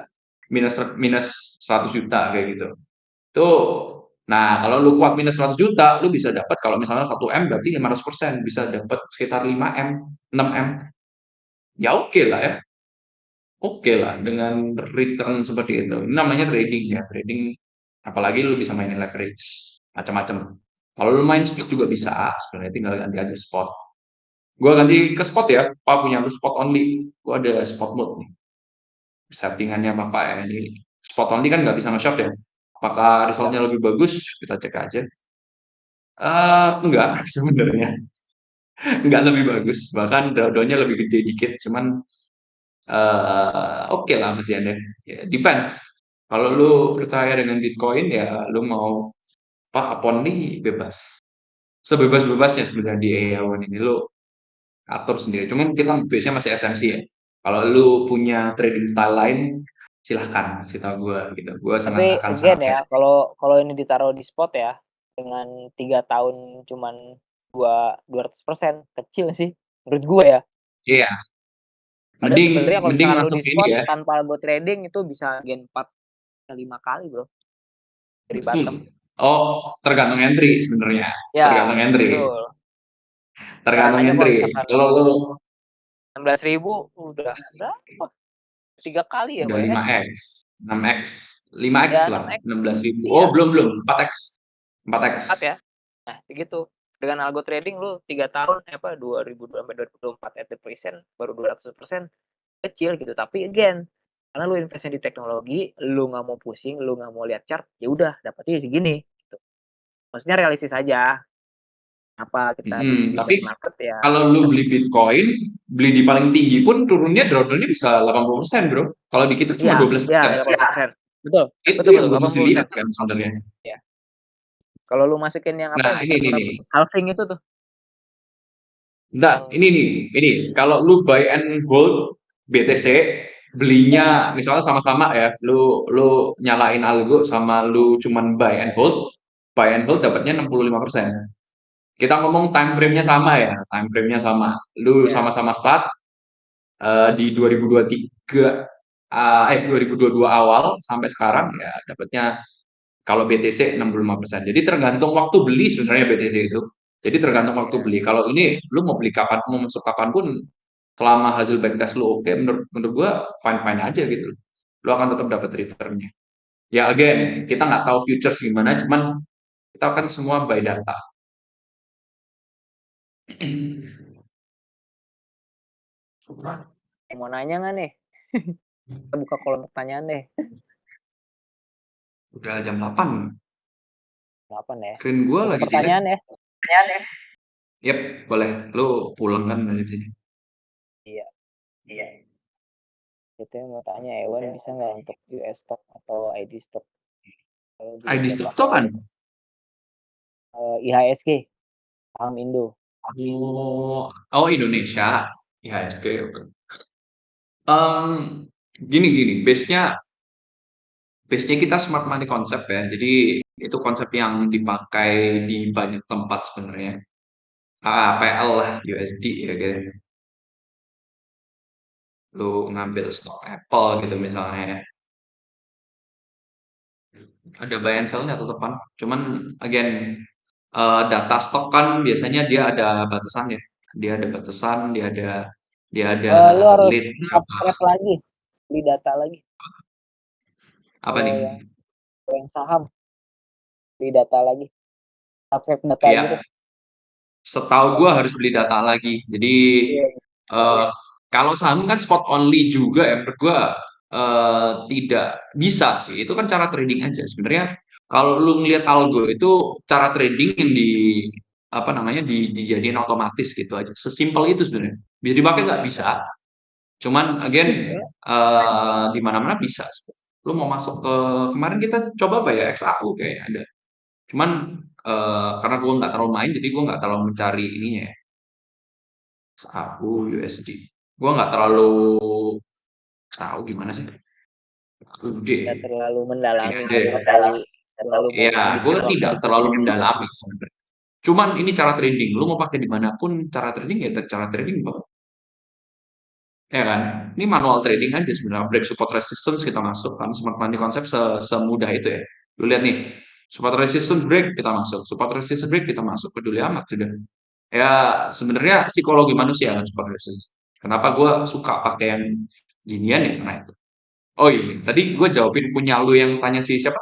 Minus minus 100 juta kayak gitu. Tuh. Nah, kalau lu kuat minus 100 juta, lu bisa dapat kalau misalnya 1 M berarti 500%, bisa dapat sekitar 5 M, 6 M. Ya oke lah ya. Oke lah dengan return seperti itu. Ini namanya trading ya, trading apalagi lu bisa mainin leverage macam-macam. Kalau lu main spot juga bisa, sebenarnya tinggal ganti aja spot. Gua ganti ke spot ya, Pak punya lu spot only. Gua ada spot mode nih. Settingannya Bapak ya ini. Spot only kan nggak bisa nge-short ya. Apakah Ya. resultnya lebih bagus? Kita cek aja. Enggak sebenarnya, enggak lebih bagus, bahkan drawdown lebih gede dikit, cuman oke lah masih ada. Ya, depends. Kalau lu percaya dengan Bitcoin ya lu mau apa only bebas. Sebebas-bebasnya sebenarnya di AI1 ini lu atur sendiri. Cuman kita biasanya masih esensi ya. Kalau lu punya trading style lain, silahkan kasih tahu gue gitu. Gue sangat Tapi akan again sangat ya, happy. kalau ini ditaruh di spot ya, dengan 3 tahun cuman 200% kecil sih menurut gue ya. Iya, Padahal mending sebenarnya kalau mending misalkan lu masuk di ini spot ya. tanpa bot trading itu bisa gain 4 ke 5 kali, Bro, dari Betul. bottom. Oh, tergantung entry sebenarnya. Ya, Tergantung entry. betul. Sekarang Tergantung aja kalau entry. misalkan Kalau lu 16.000 udah berapa? 3 kali ya, Udah Pak, ya? 5x, 6x, 5x Ya lah, 6x. 16.000. Oh, Iya, belum, 4x. 4x. 4 ya. Nah, segitu. Dengan algo trading lu 3 tahun, apa, 2002 sampai 2024 at the present baru 200%, kecil gitu. Tapi again, karena lu investnya di teknologi, lu nggak mau pusing, lu nggak mau lihat chart, ya udah dapetnya segini, gitu. Maksudnya realistis aja. Apa kita Mhm, di tapi cek market ya kalau lu beli Bitcoin, beli di paling tinggi pun turunnya drop-down-nya bisa 80%, Bro. Kalau di kita cuma iya iya 12%. 80%. Betul Itu betul yang betul, gue mesti 80%. lihat kan sebenarnya. Iya. Kalau lu masukin yang apa, Nah, yang ini bekas nih murah nih. halving itu tuh, Bentar, yang ini. Kalau lu buy and hold BTC, belinya misalnya sama-sama ya, lu nyalain algo sama lu cuman buy and hold dapatnya 65%. Kita ngomong time frame-nya sama ya, time frame-nya sama. Lu ya sama-sama start di 2023 2022 awal sampai sekarang ya dapatnya kalau BTC 65%. Jadi tergantung waktu beli sebenarnya BTC itu. Jadi tergantung waktu iya, beli. Kalau ini lu mau beli kapan, mau masuk kapan pun selama hasil backtest lu oke, menurut menurut gua fine fine aja gitu. Lu akan tetap dapat returnnya. Ya again, kita nggak tahu futures gimana, cuman kita kan semua by data. mau nanya nggak nih? Kita buka kolom pertanyaan deh. Udah jam 8. 8 ya. Screen gua Buka lagi jelek. pertanyaan ya. Yep, boleh. Lu pulang kan dari sini. Iya, itu yang mau tanya, Ewan bisa nggak untuk US stock atau ID stock? Kalau dulu ID gua Stock itu pakai apaan? IHSG, saham Indo. Oh Indonesia. IHSG, oke. Gini, base-nya kita smart money konsep ya. Jadi itu konsep yang dipakai di banyak tempat sebenarnya. APL lah, USD ya kan. Lu ngambil stok Apple gitu misalnya ya. Ada buy and sell-nya tetepan. Cuman again, data stok kan biasanya dia ada batasan ya. Dia ada batasan, dia ada Lu harus lead berapa. subscribe lagi, beli data lagi. Apa Kalau nih? yang saham, beli data lagi, subscribe data gitu. Ya, setahu Kalau gua saham, harus beli data lagi. Jadi iya, eh, kalau saham kan spot only juga ya menurut gua tidak bisa sih. Itu kan cara trading aja. Sebenarnya kalau lu ngelihat algo itu cara trading yang apa namanya dijadiin otomatis gitu aja. Sesimpel itu sebenarnya. Bisa dipakai nggak bisa. Cuman again bisa. di mana-mana bisa. Lu mau masuk ke kemarin kita coba apa ya XAU kayaknya ada. Cuman karena gue nggak terlalu main, jadi gue nggak terlalu mencari ininya ya. XAU USD. Gue nggak terlalu tahu gimana sih. Gede. Nggak terlalu Ini mendalami, ada. nggak terlalu mau Ya, gue bikin tidak rotation. terlalu mendalami sebenarnya. Cuman ini cara trading. Lu mau pakai dimanapun cara trading ya cara trading bang. Ya kan? Ini manual trading aja sebenarnya. Break support resistance kita masuk kan. Smart money konsep semudah itu ya. Lu lihat nih. Support resistance break kita masuk. Support resistance break kita masuk. Peduli amat sudah. Ya sebenarnya psikologi manusia kan support resistance. Kenapa gue suka pakai yang ginian ya karena itu. Oh iya, tadi gue jawabin punya lu yang tanya si siapa?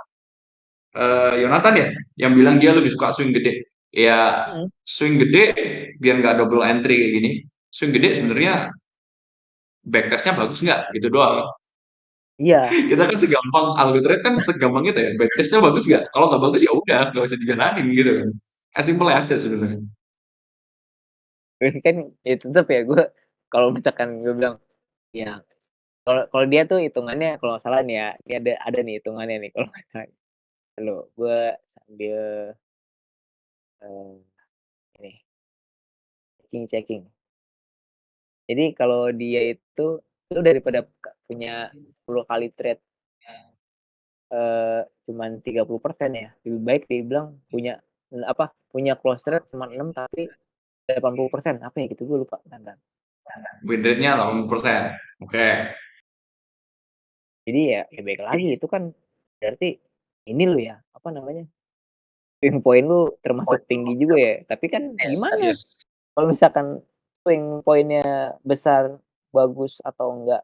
Yonatan ya, yang bilang dia lebih suka swing gede. Ya Mm, swing gede biar nggak double entry kayak gini. Swing gede sebenarnya backtestnya bagus nggak? Gitu doang. iya, Kita kan segampang algo trade kan segampang itu ya. Backtestnya bagus nggak? Kalau nggak bagus ya udah nggak usah dijalanin gitu kan. As simple as that sebenarnya. ini kan ya tetep ya gue kalau misalkan gue bilang, ya kalau kalau dia tuh hitungannya kalau nggak salah nih ya, ini ada nih hitungannya nih kalau nggak salah. Dulu gue sambil, ini checking. Jadi kalau dia itu, lu daripada punya 10 kali trade, cuman 30% ya, lebih baik dia bilang punya, apa, punya close trade cuma 6 tapi 80%, apa ya gitu gue lupa, bentar. Win rate-nya 80%. Oke. Jadi ya baik lagi itu kan berarti ini lu ya, apa namanya, swing point lu termasuk tinggi juga ya, tapi kan gimana Yes. kalau misalkan swing point-nya besar, bagus atau enggak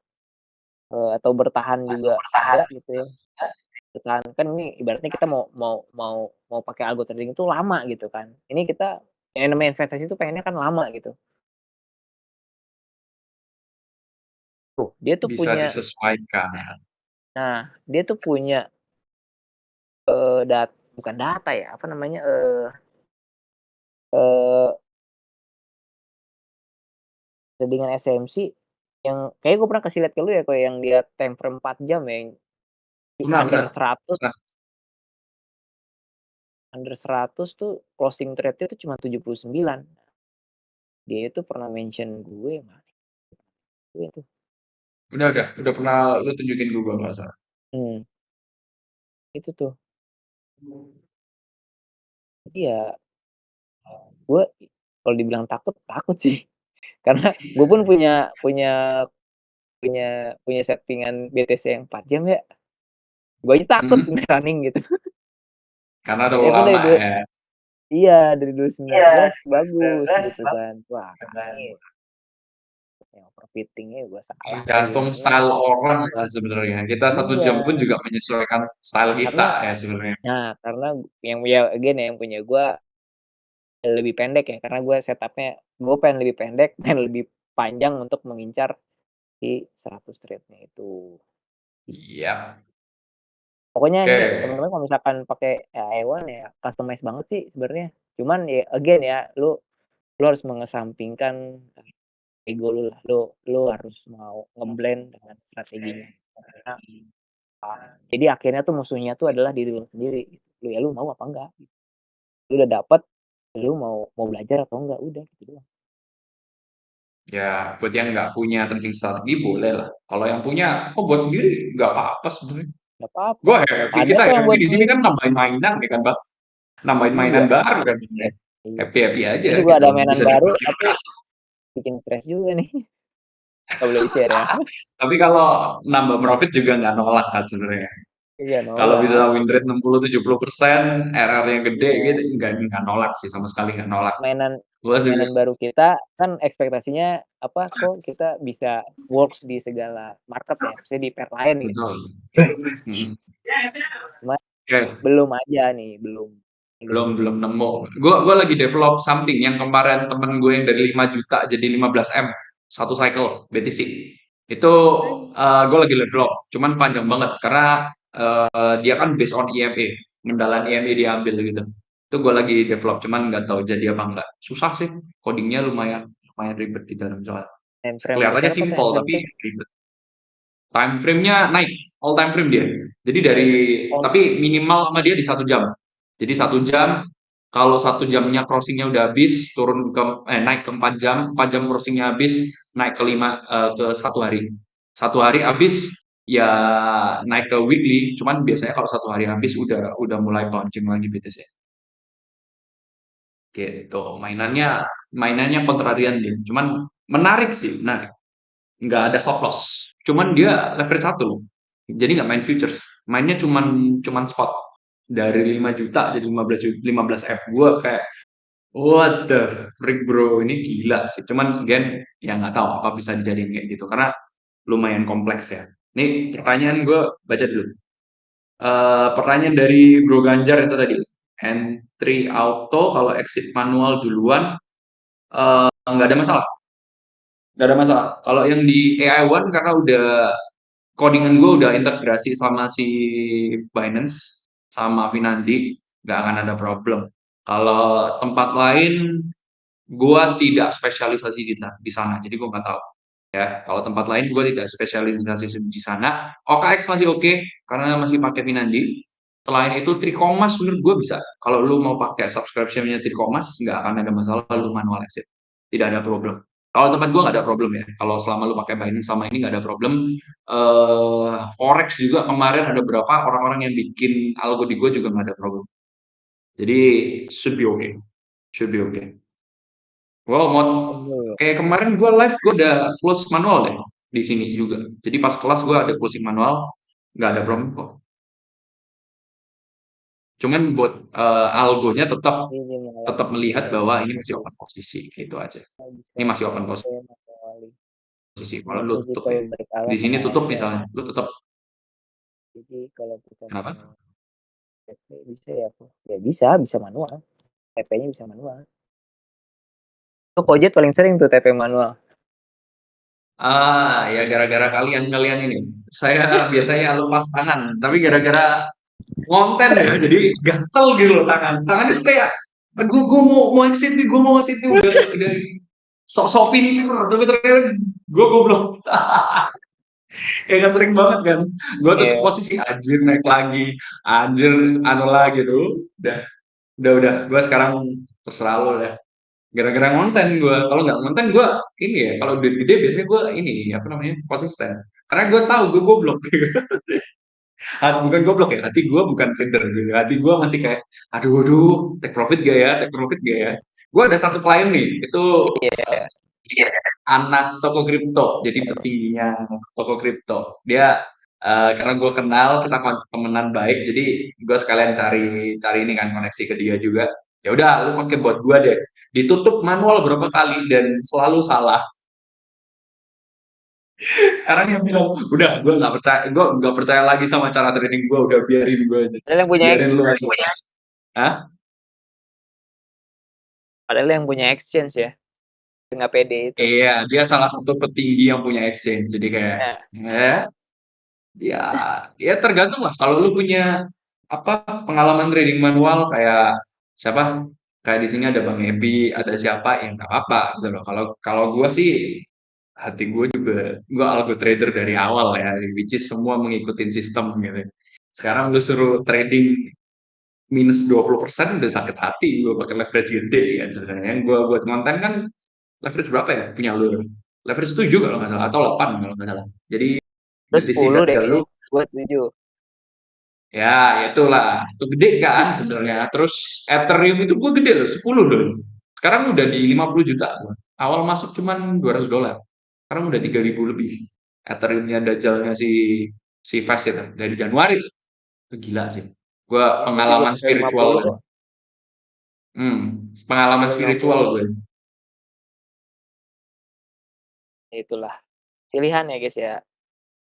atau bertahan juga enggak gitu ya. Bertahan kan ini ibaratnya kita mau pakai algo trading itu lama gitu kan. Ini kita yang namanya investasi itu pengennya kan lama gitu. Tuh, dia tuh Bisa punya disesuaikan. dia tuh punya, bukan data ya, apa namanya, eee, dengan SMC yang kayaknya gue pernah kasih lihat ke lu ya, kayak yang dia time frame 4 jam ya, yang Benar under benar. 100 Nah, under 100 tuh closing trade-nya tuh cuma 79. Dia itu pernah mention gue, mana gue tuh, udah pernah lu tunjukin gue kalau nggak salah. hmm, itu tuh. Jadi ya gue kalau dibilang takut, takut sih. Karena gue pun punya punya punya punya settingan BTC yang 4 jam ya, gue aja takut Mhm. running gitu. Karena terlalu Ya kan lama ya. dari 2019 bagus gitu kan. Wah ini yang overfitting-nya gue salah kali Tergantung ini ya. style orang lah sebenarnya. Kita 1 jam pun Iya, juga menyesuaikan style kita karena ya sebenarnya. karena yang ya again ya, yang punya gue lebih pendek ya, karena gue setup-nya gue pengen lebih pendek, pengen lebih panjang untuk mengincar si 100 trade-nya itu. Iya. Pokoknya Oke. nih teman-teman kalau misalkan pakai AI1 ya customize banget sih sebenarnya. Cuman ya again ya, lu harus mengesampingkan ego lu lah. Lu harus mau nge-blend dengan strateginya. Karena, jadi akhirnya tuh musuhnya tuh adalah diri lu sendiri gitu. Lu mau apa enggak. Lu udah dapet, lu mau mau belajar atau enggak, udah gitu doang. Ya, buat yang nggak punya trading strategi boleh lah. Kalau yang punya, oh buat sendiri nggak apa-apa sebenarnya. Nggak apa-apa. Gue happy, Ada kita kok yang happy buat di sini sendiri. kan nambahin mainan ya kan, Bang? Nambahin mainan Iya, baru kan sebenarnya. iya. Happy-happy aja Ini juga gitu. ada mainan Bisa baru tapi diversifikasi. bikin stres juga nih. Nggak boleh di-share ya. Tapi kalau nambah profit juga nggak nolak kan sebenarnya. Iya Kalau nolak. bisa win rate 60-70%, RR yang gede gitu, Iya. nggak nolak sih, sama sekali nggak nolak. Mainan Gue sih mainan baru kita kan ekspektasinya apa, kok kita bisa works di segala market ya, maksudnya di pair lain gitu. betul. Mhm. Cuma Oke, belum aja nih, belum belum. belum nemu. Gue lagi develop something yang kemarin temen gue yang dari 5 juta jadi 15 M satu cycle BTC. Itu gue lagi develop, cuman panjang banget karena dia kan based on EMA, mendalam EMA diambil gitu. Itu gue lagi develop, cuman nggak tahu jadi apa enggak. Susah sih, codingnya lumayan lumayan ribet di dalam soal. Time frame Kelihatannya berapa time simpel frame tapi tuh? ribet. Time frame-nya naik, all time frame dia. Jadi dari On tapi minimal sama dia di 1 jam. Jadi 1 jam, kalau 1 jamnya crossingnya udah habis, turun ke naik ke 4 jam, 4 jam crossingnya habis, naik ke ke 1 hari. 1 hari habis ya naik ke weekly. Cuman biasanya kalau 1 hari habis udah mulai bouncing lagi BTC. Gitu. Mainannya kontrarian dia. Cuman menarik sih, menarik. Nggak ada stop loss. Cuman dia leverage 1 loh. Jadi nggak main futures. Mainnya cuman cuman spot. Dari 5 juta jadi 15 F. Gue kayak, what the freak bro, ini gila sih. Cuman again, ya nggak tahu apa bisa dijadiin kayak gitu. Karena lumayan kompleks ya. Ini pertanyaan gue baca dulu. Pertanyaan dari Bro Ganjar itu tadi. Entry auto kalau exit manual duluan, nggak ada masalah. Nggak ada masalah. Kalau yang di AI1 karena udah codingan gue udah integrasi sama si Binance sama Finandi, nggak akan ada problem. Kalau tempat lain, gue tidak spesialisasi di sana, jadi gue nggak tahu. Ya, kalau tempat lain gue tidak spesialisasi di sana. OKX masih oke karena masih pakai Finandi. Selain itu Trikomas menurut gue bisa. Kalau lu mau pakai subscription-nya Trikomas nggak akan ada masalah lu manual exit. Tidak ada problem. Kalau tempat gue nggak ada problem ya. Kalau selama lu pakai Binance sama ini nggak ada problem. Forex juga kemarin ada berapa orang-orang yang bikin algo di gue juga nggak ada problem. Jadi should be okay. Should be okay. Wow, dulu. kayak kemarin gue live gue udah close manual deh di sini juga. Jadi pas kelas gue ada closing manual, nggak ada problem kok. Cuman buat algonya tetap Ini malam tetap melihat ini bahwa ini masih open posisi gitu aja. Ini bisa masih open posisi. saya mengawali. posisi. Kalau lu tutup Surgical ya. break Di alarm sini sama tutup ASR. misalnya, lu tetap Jadi kalau kita kenapa? mau TP bisa ya, ya bisa, bisa manual. TP-nya bisa manual. Tuh Kojet paling sering tuh TP manual. Ya gara-gara kalian ini. Saya biasanya lepas tangan, tapi gara-gara konten ya, jadi gatel gitu loh tangan. Tangan itu kayak gue mau exit nih, gue mau exit nih udah sok-sok pinter, tapi ternyata gue goblok. Ya kan sering banget kan. Gue tutup Iya. posisi anjir naik lagi, anjir anu lagi tuh. Udah. Gue sekarang terserah lo deh. Gara-gara ngonten gue. Kalau nggak ngonten gue ini ya. Kalau duit gede biasanya gue ini apa namanya konsisten. Karena gue tahu gue goblok. Bukan goblok ya. Hati gue bukan trader gitu. Hati gue masih kayak, aduh, take profit gak ya? Take profit gak ya? Gue ada satu klien nih. Itu Iya. anak toko kripto, jadi petingginya toko kripto. Dia karena gue kenal, kita temenan baik, jadi gue sekalian cari cari ini kan koneksi ke dia juga. Ya udah, lu pakai bot gue deh. Ditutup manual berapa kali dan selalu salah. Sekarang yang bilang, udah gue nggak percaya lagi sama cara trading gue, udah biarin gue aja, Padahal yang punya biarin lu aja. Hah? padahal yang punya exchange ya, nggak pede itu. Iya, dia salah satu petinggi yang punya exchange. Jadi kayak, Nah, eh, ya, ya tergantung lah. Kalau lu punya apa pengalaman trading manual kayak siapa? Kayak di sini ada Bang Ebi, ada siapa yang nggak apa gitu loh. Kalau kalau gue sih hati gue juga gue algo trader dari awal ya, which is semua mengikuti sistem gitu. Sekarang lu suruh trading minus 20% udah sakit hati gue pakai leverage gede kan sebenarnya. Yang gue buat konten kan leverage berapa ya punya lu? Leverage 7 kalau nggak salah atau 8 kalau nggak salah. Jadi terus dari si 10 deh Dajjal lu kayaknya. Gue 7. ya, itulah. Itu gede kan sebenarnya. Terus Ethereum itu gue gede loh, 10 loh. Sekarang udah di 50 juta. Awal masuk cuman $200. Sekarang udah 3.000 lebih. Ethereumnya Dajjalnya si Fast itu dari Januari. Gila sih. Gue Berarti belum pengalaman sampai spiritual. 50 kok. Pengalaman Belum spiritual 50. gue. Ya itulah. Pilihan ya guys ya.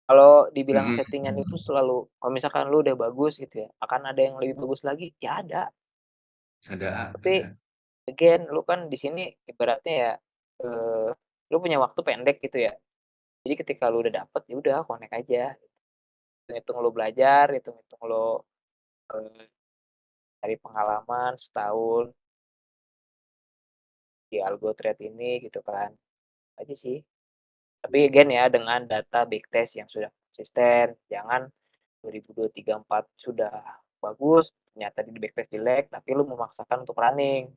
Kalau dibilang Mm-mm. settingan itu selalu, kalau misalkan lu udah bagus gitu ya, akan ada yang lebih bagus lagi, ya ada. Tapi Ada. again, lu kan di sini ibaratnya ya, lu punya waktu pendek gitu ya. Jadi ketika lu udah dapet, ya udah connect aja. Hitung lu belajar, hitung lu eh, cari pengalaman setahun di algo trade ini gitu kan. Aja sih. Tapi again ya dengan data big test yang sudah konsisten, jangan 2023-4 sudah bagus, ternyata di backtest jelek, tapi lu memaksakan untuk running.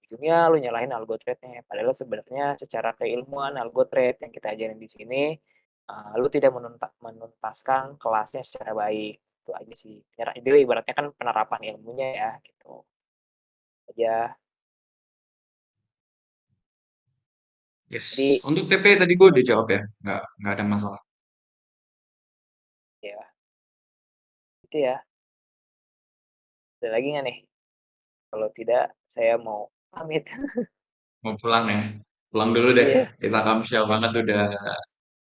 Ujungnya lu nyalahin algo trade-nya. Padahal sebenarnya secara keilmuan algo trade yang kita ajarin di sini, lu tidak menuntaskan kelasnya secara baik. Itu aja sih. Jadi ibaratnya kan penerapan ilmunya ya gitu. Aja. Yes. Jadi Untuk TP tadi gue udah jawab ya. Nggak ada masalah. ya itu ya. Ada lagi nggak nih? Kalau tidak, saya mau pamit. Mau pulang ya. Pulang dulu deh. Iya. Kita kamsial banget udah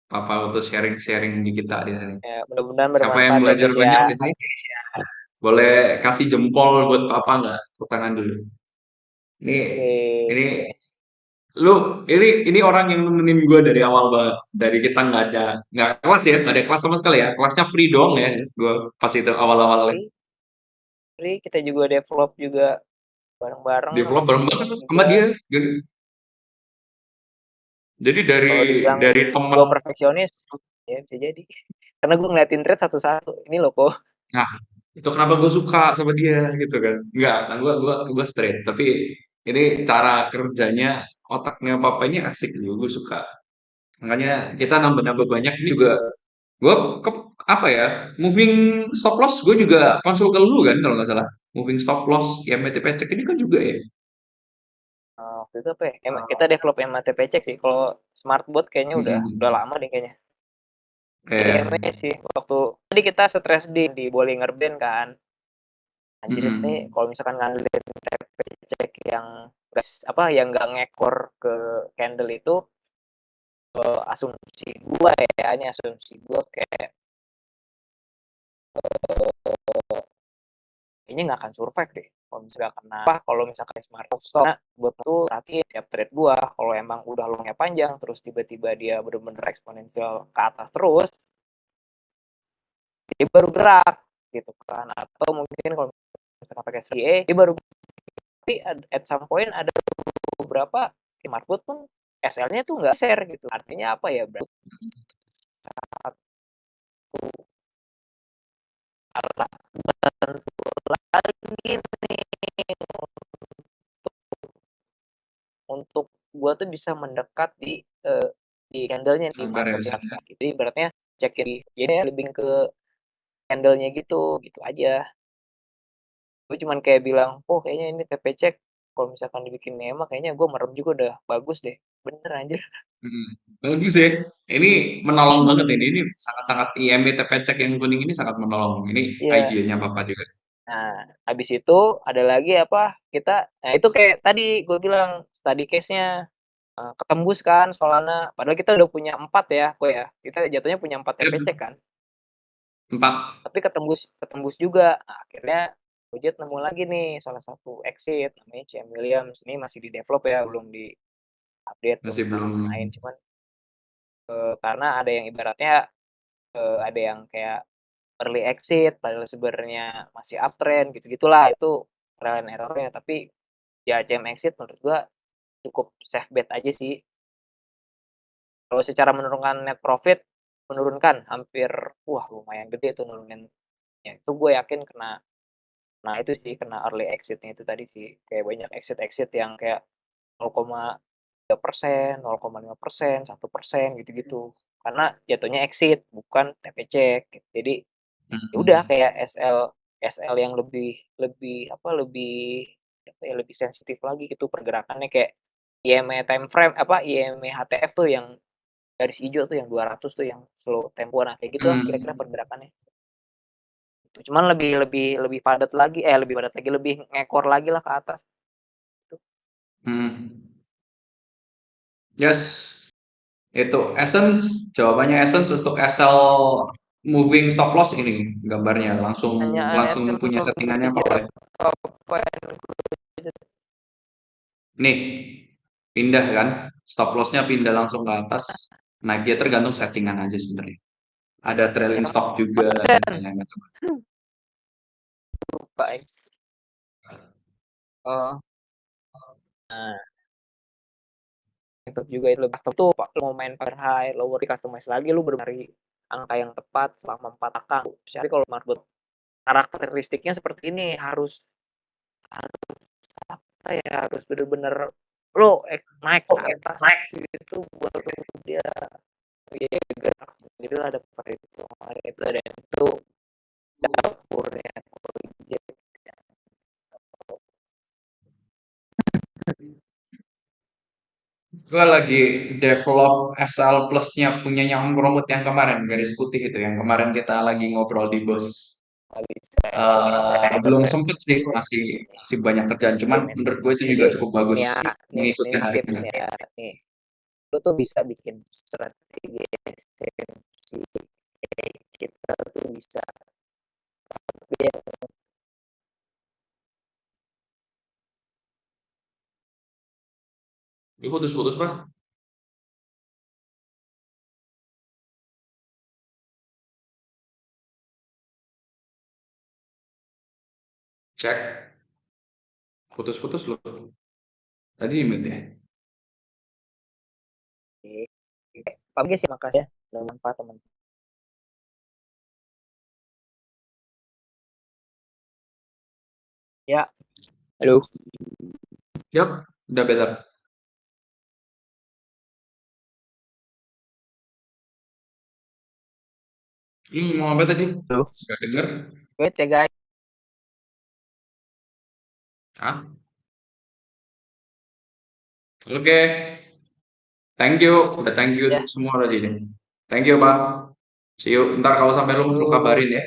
Papa untuk sharing-sharing di kita di sini. Ya, mudah-mudahan Siapa yang bermanfaat ya belajar guys ya. banyak di sini? Boleh kasih jempol buat Papa nggak? Tepuk tangan dulu. Ini Oke. ini lu ini orang yang nemenin gue dari awal banget. Dari kita nggak kelas ya, nggak ada kelas sama sekali ya. Kelasnya free dong ya. Gue pas itu awal-awalnya Free, free kita juga develop juga bareng-bareng sama develop bareng banget teman-teman sama juga. dia. Jadi Kalau dibilang dari temen. gue perfeksionis, ya bisa jadi. Karena gue ngeliatin trade satu-satu. Ini loh kok. Nah, itu kenapa gue suka sama dia gitu kan. Enggak, nah gue straight, tapi ini cara kerjanya otaknya papa ini asik gitu, gue suka. Makanya kita nambah-nambah banyak ini juga gue ke apa ya, moving stop loss gue juga konsul ke lu kan kalau nggak salah. Moving stop loss ya MTP cek ini kan juga ya. Waktu itu apa ya? Kita develop MATP cek sih. Kalau smartbot kayaknya udah Mm-mm. lama deh kayaknya. Kayak IME sih. Waktu tadi kita stres di Bollinger Band kan. Anjir nih mm-mm. kalau misalkan ngandelin TP cek yang gas apa yang nggak ngekor ke candle itu asumsi gua ya, ini asumsi gua kayak kayaknya nggak akan survive deh kalau misalnya kena apa kalau misalkan smartphone stop. Nah, buat tuh perhatiin tiap trade gua kalau emang udah longnya panjang terus tiba-tiba dia bener-bener eksponensial ke atas terus, dia baru gerak gitu kan. Atau mungkin kalau misalkan pakai SPA dia baru, tapi at some point ada beberapa smartphone pun SL-nya tuh nggak share gitu. Artinya apa ya? Berarti lagi nih untuk gua tuh bisa mendekat di candlenya di Sabar ya, market ya. sabar. Jadi ibaratnya cek jadi lebih ke candlenya gitu, gitu aja. Gue cuman kayak bilang, oh kayaknya ini TPC kalau misalkan dibikin EMA kayaknya gue merem juga udah bagus deh. Bener anjir. Mhm. Bagus ya. Ini menolong banget ini. Ini sangat-sangat IMB TP cek yang kuning ini sangat menolong. Ini Iya. idenya Bapak juga. Nah, habis itu ada lagi apa? Nah itu kayak tadi gue bilang study case-nya ketembus kan Solana. Padahal kita udah punya 4 ya, kok ya. Kita jatuhnya punya 4 Ya, TPC kan. 4. Tapi ketembus ketembus juga. Nah, akhirnya Gojek nemu lagi nih salah satu exit namanya CM Williams. Ini masih di develop ya, belum di update, belum Masih kita belum. main. Cuman karena ada yang ibaratnya ada yang kayak early exit padahal sebenarnya masih uptrend gitu-gitulah itu trial and error-nya. Tapi ya CM exit menurut gua cukup safe bet aja sih. Kalau secara menurunkan net profit, menurunkan hampir wah lumayan gede tuh nuruninnya. Itu gue yakin kena, nah itu sih kena early exit-nya itu tadi sih. Kayak banyak exit-exit yang kayak 0,3%, 0,5%, 1% gitu-gitu. Karena jatuhnya exit bukan TPC gitu. Jadi ya udah Mhm. kayak SL yang lebih lebih apa lebih apa ya lebih sensitif lagi gitu pergerakannya kayak IMA time frame apa IMA HTF tuh yang garis hijau tuh yang 200 tuh yang slow tempo, nah kayak gitu lah kira-kira Mhm. pergerakannya. Cuman lebih lebih lebih padat lagi lebih padat lagi, lebih ngekor lagi lah ke atas gitu. Mhm. Yes. Itu Essence, jawabannya Essence untuk SL moving stop loss ini gambarnya langsung Pertanyaan langsung punya esensial settingannya Pak Oleh. apa yang Nih, pindah kan, stop loss-nya pindah langsung ke atas. Nah, dia tergantung settingan aja sebenarnya. Ada trailing yang stop juga dan konsen lain-lain macam. lupa ya. Oh, nah itu juga itu lebih custom tuh mau main pair high, lower di customize lagi lu baru cari angka yang tepat selama 4 angka. Jadi kalau marbot karakteristiknya seperti ini harus harus apa ya harus bener-bener lo naik ke atas gitu baru dia ya gerak gitu ada perhitungan itu dan itu dapurnya Gojek. Gue lagi develop SL Plus-nya punyanya Om Romut yang kemarin, garis putih itu, yang kemarin kita lagi ngobrol di bos. Nggak bisa Belum sempet sih, masih masih banyak kerjaan. Cuman menurut gue itu juga ini cukup bagus ya mengikuti nih tips harganya. nih ya nih lo tuh bisa bikin strategi SMC kita tuh bisa Ini putus-putus, Pak. Cek. Putus-putus loh. Tadi di mute ya. pagi sih makasih ya udah manfaat teman ya halo. Yap, udah better. Mau apa tadi? Halo. Gak denger. Wait ya guys. Ah, oke. Thank you. Udah thank you Ya. semua tadi deh. Thank you, Pak. See you. Ntar kalau sampai lu Yuk. kabarin ya.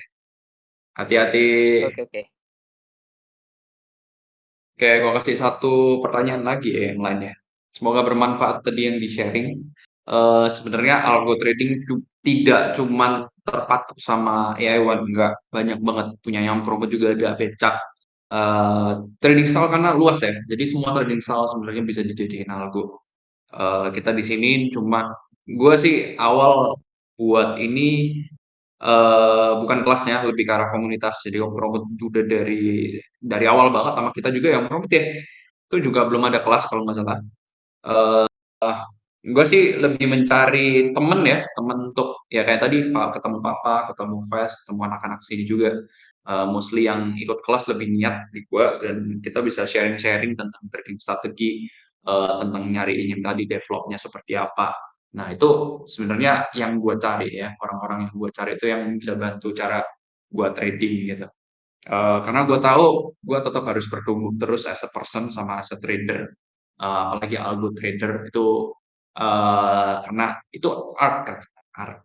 Hati-hati. Oke oke. Oke, gua kasih satu pertanyaan lagi ya yang lainnya. Semoga bermanfaat tadi yang di-sharing. sebenarnya algo trading tidak cuman terpaku sama AI1, enggak, banyak banget, punya yang Promo juga ada, Becak. Trading style karena luas ya, jadi semua trading style sebenarnya bisa dijadiin algo. Kita di sini cuma gue sih awal buat ini bukan kelasnya, lebih ke arah komunitas. Jadi Om Robot udah dari awal banget sama kita juga yang Robot ya. Itu juga belum ada kelas kalau nggak salah. Gue sih lebih mencari temen ya, temen untuk ya kayak tadi ketemu papa, ketemu Fes, ketemu anak-anak sini juga. Mostly yang ikut kelas lebih niat di gue dan kita bisa sharing-sharing tentang trading strategi, tentang nyariin yang tadi developnya seperti apa. Nah itu sebenarnya yang gue cari ya, orang-orang yang gue cari itu yang bisa bantu cara gue trading gitu. Karena gue tahu gue tetap harus bertumbuh terus as a person sama as a trader. Apalagi algo trader itu karena itu art kan, art.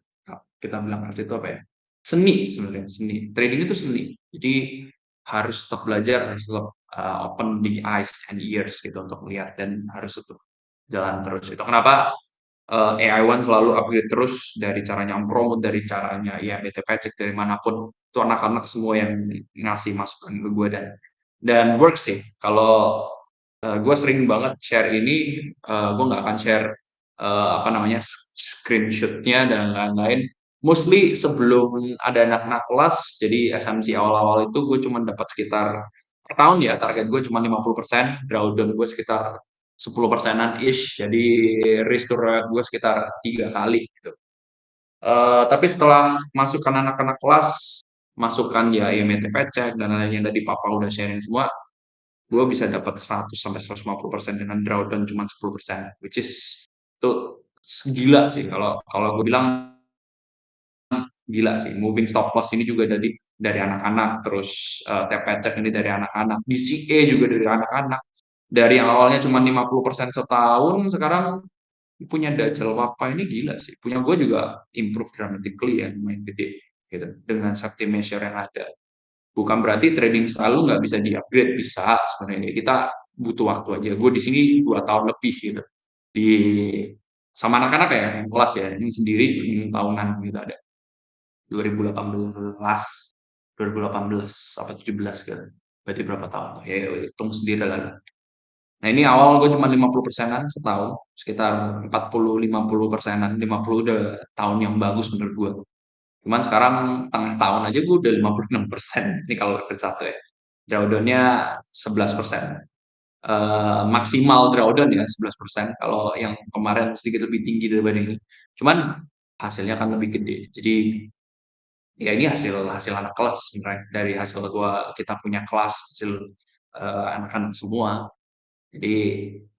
Kita bilang art itu apa ya? Seni sebenarnya, seni. Trading itu seni. Jadi harus tetap belajar, harus tetap open the eyes and ears gitu untuk melihat dan harus tetap jalan terus. Itu kenapa AI1 selalu upgrade terus dari caranya promote, dari caranya ya BT Pajak dari manapun itu anak-anak semua yang ngasih masukan ke gue dan works sih. Kalau gue sering banget share ini, gue nggak akan share apa namanya screenshotnya dan lain-lain. Mostly sebelum ada anak-anak kelas, jadi SMC awal-awal itu gue cuma dapat sekitar per tahun ya target gue cuma 50%, drawdown gue sekitar 10%-an ish, jadi risk to reward gue sekitar 3 kali gitu. Tapi setelah masukkan anak-anak kelas, masukkan ya IMT Pecek dan lain-lain yang tadi Papa udah sharing semua, gue bisa dapat 100 sampai 150% dengan drawdown cuma 10%, which is itu gila sih kalau kalau gue bilang gila sih. Moving stop loss ini juga dari anak-anak, terus TPCek ini dari anak-anak, DCA juga dari anak-anak. Dari yang awalnya cuma 50% setahun, sekarang punya Dajjal Wapa ini gila sih. Punya gue juga improve dramatically ya, lumayan gede gitu dengan safety measure yang ada. Bukan berarti trading selalu nggak bisa di-upgrade, bisa sebenarnya. Kita butuh waktu aja. Gue di sini 2 tahun lebih gitu. Di sama anak-anak ya, yang kelas ya. Ini sendiri tahunan gitu ada. 2018, 2018 apa 17 kan. Berarti berapa tahun? Ya hitung sendiri lah. Nah ini awal gue cuma 50%-an setahun, sekitar 40-50%-an, 50 udah tahun yang bagus menurut gue. Cuman sekarang tengah tahun aja gue udah 56%. Ini kalau level 1 ya. Drawdown-nya 11%. Maksimal drawdown ya 11%. Kalau yang kemarin sedikit lebih tinggi daripada ini. Cuman hasilnya kan lebih gede. Jadi ya ini hasil hasil anak kelas sebenarnya. Dari hasil kita punya kelas, hasil anak-anak semua. Jadi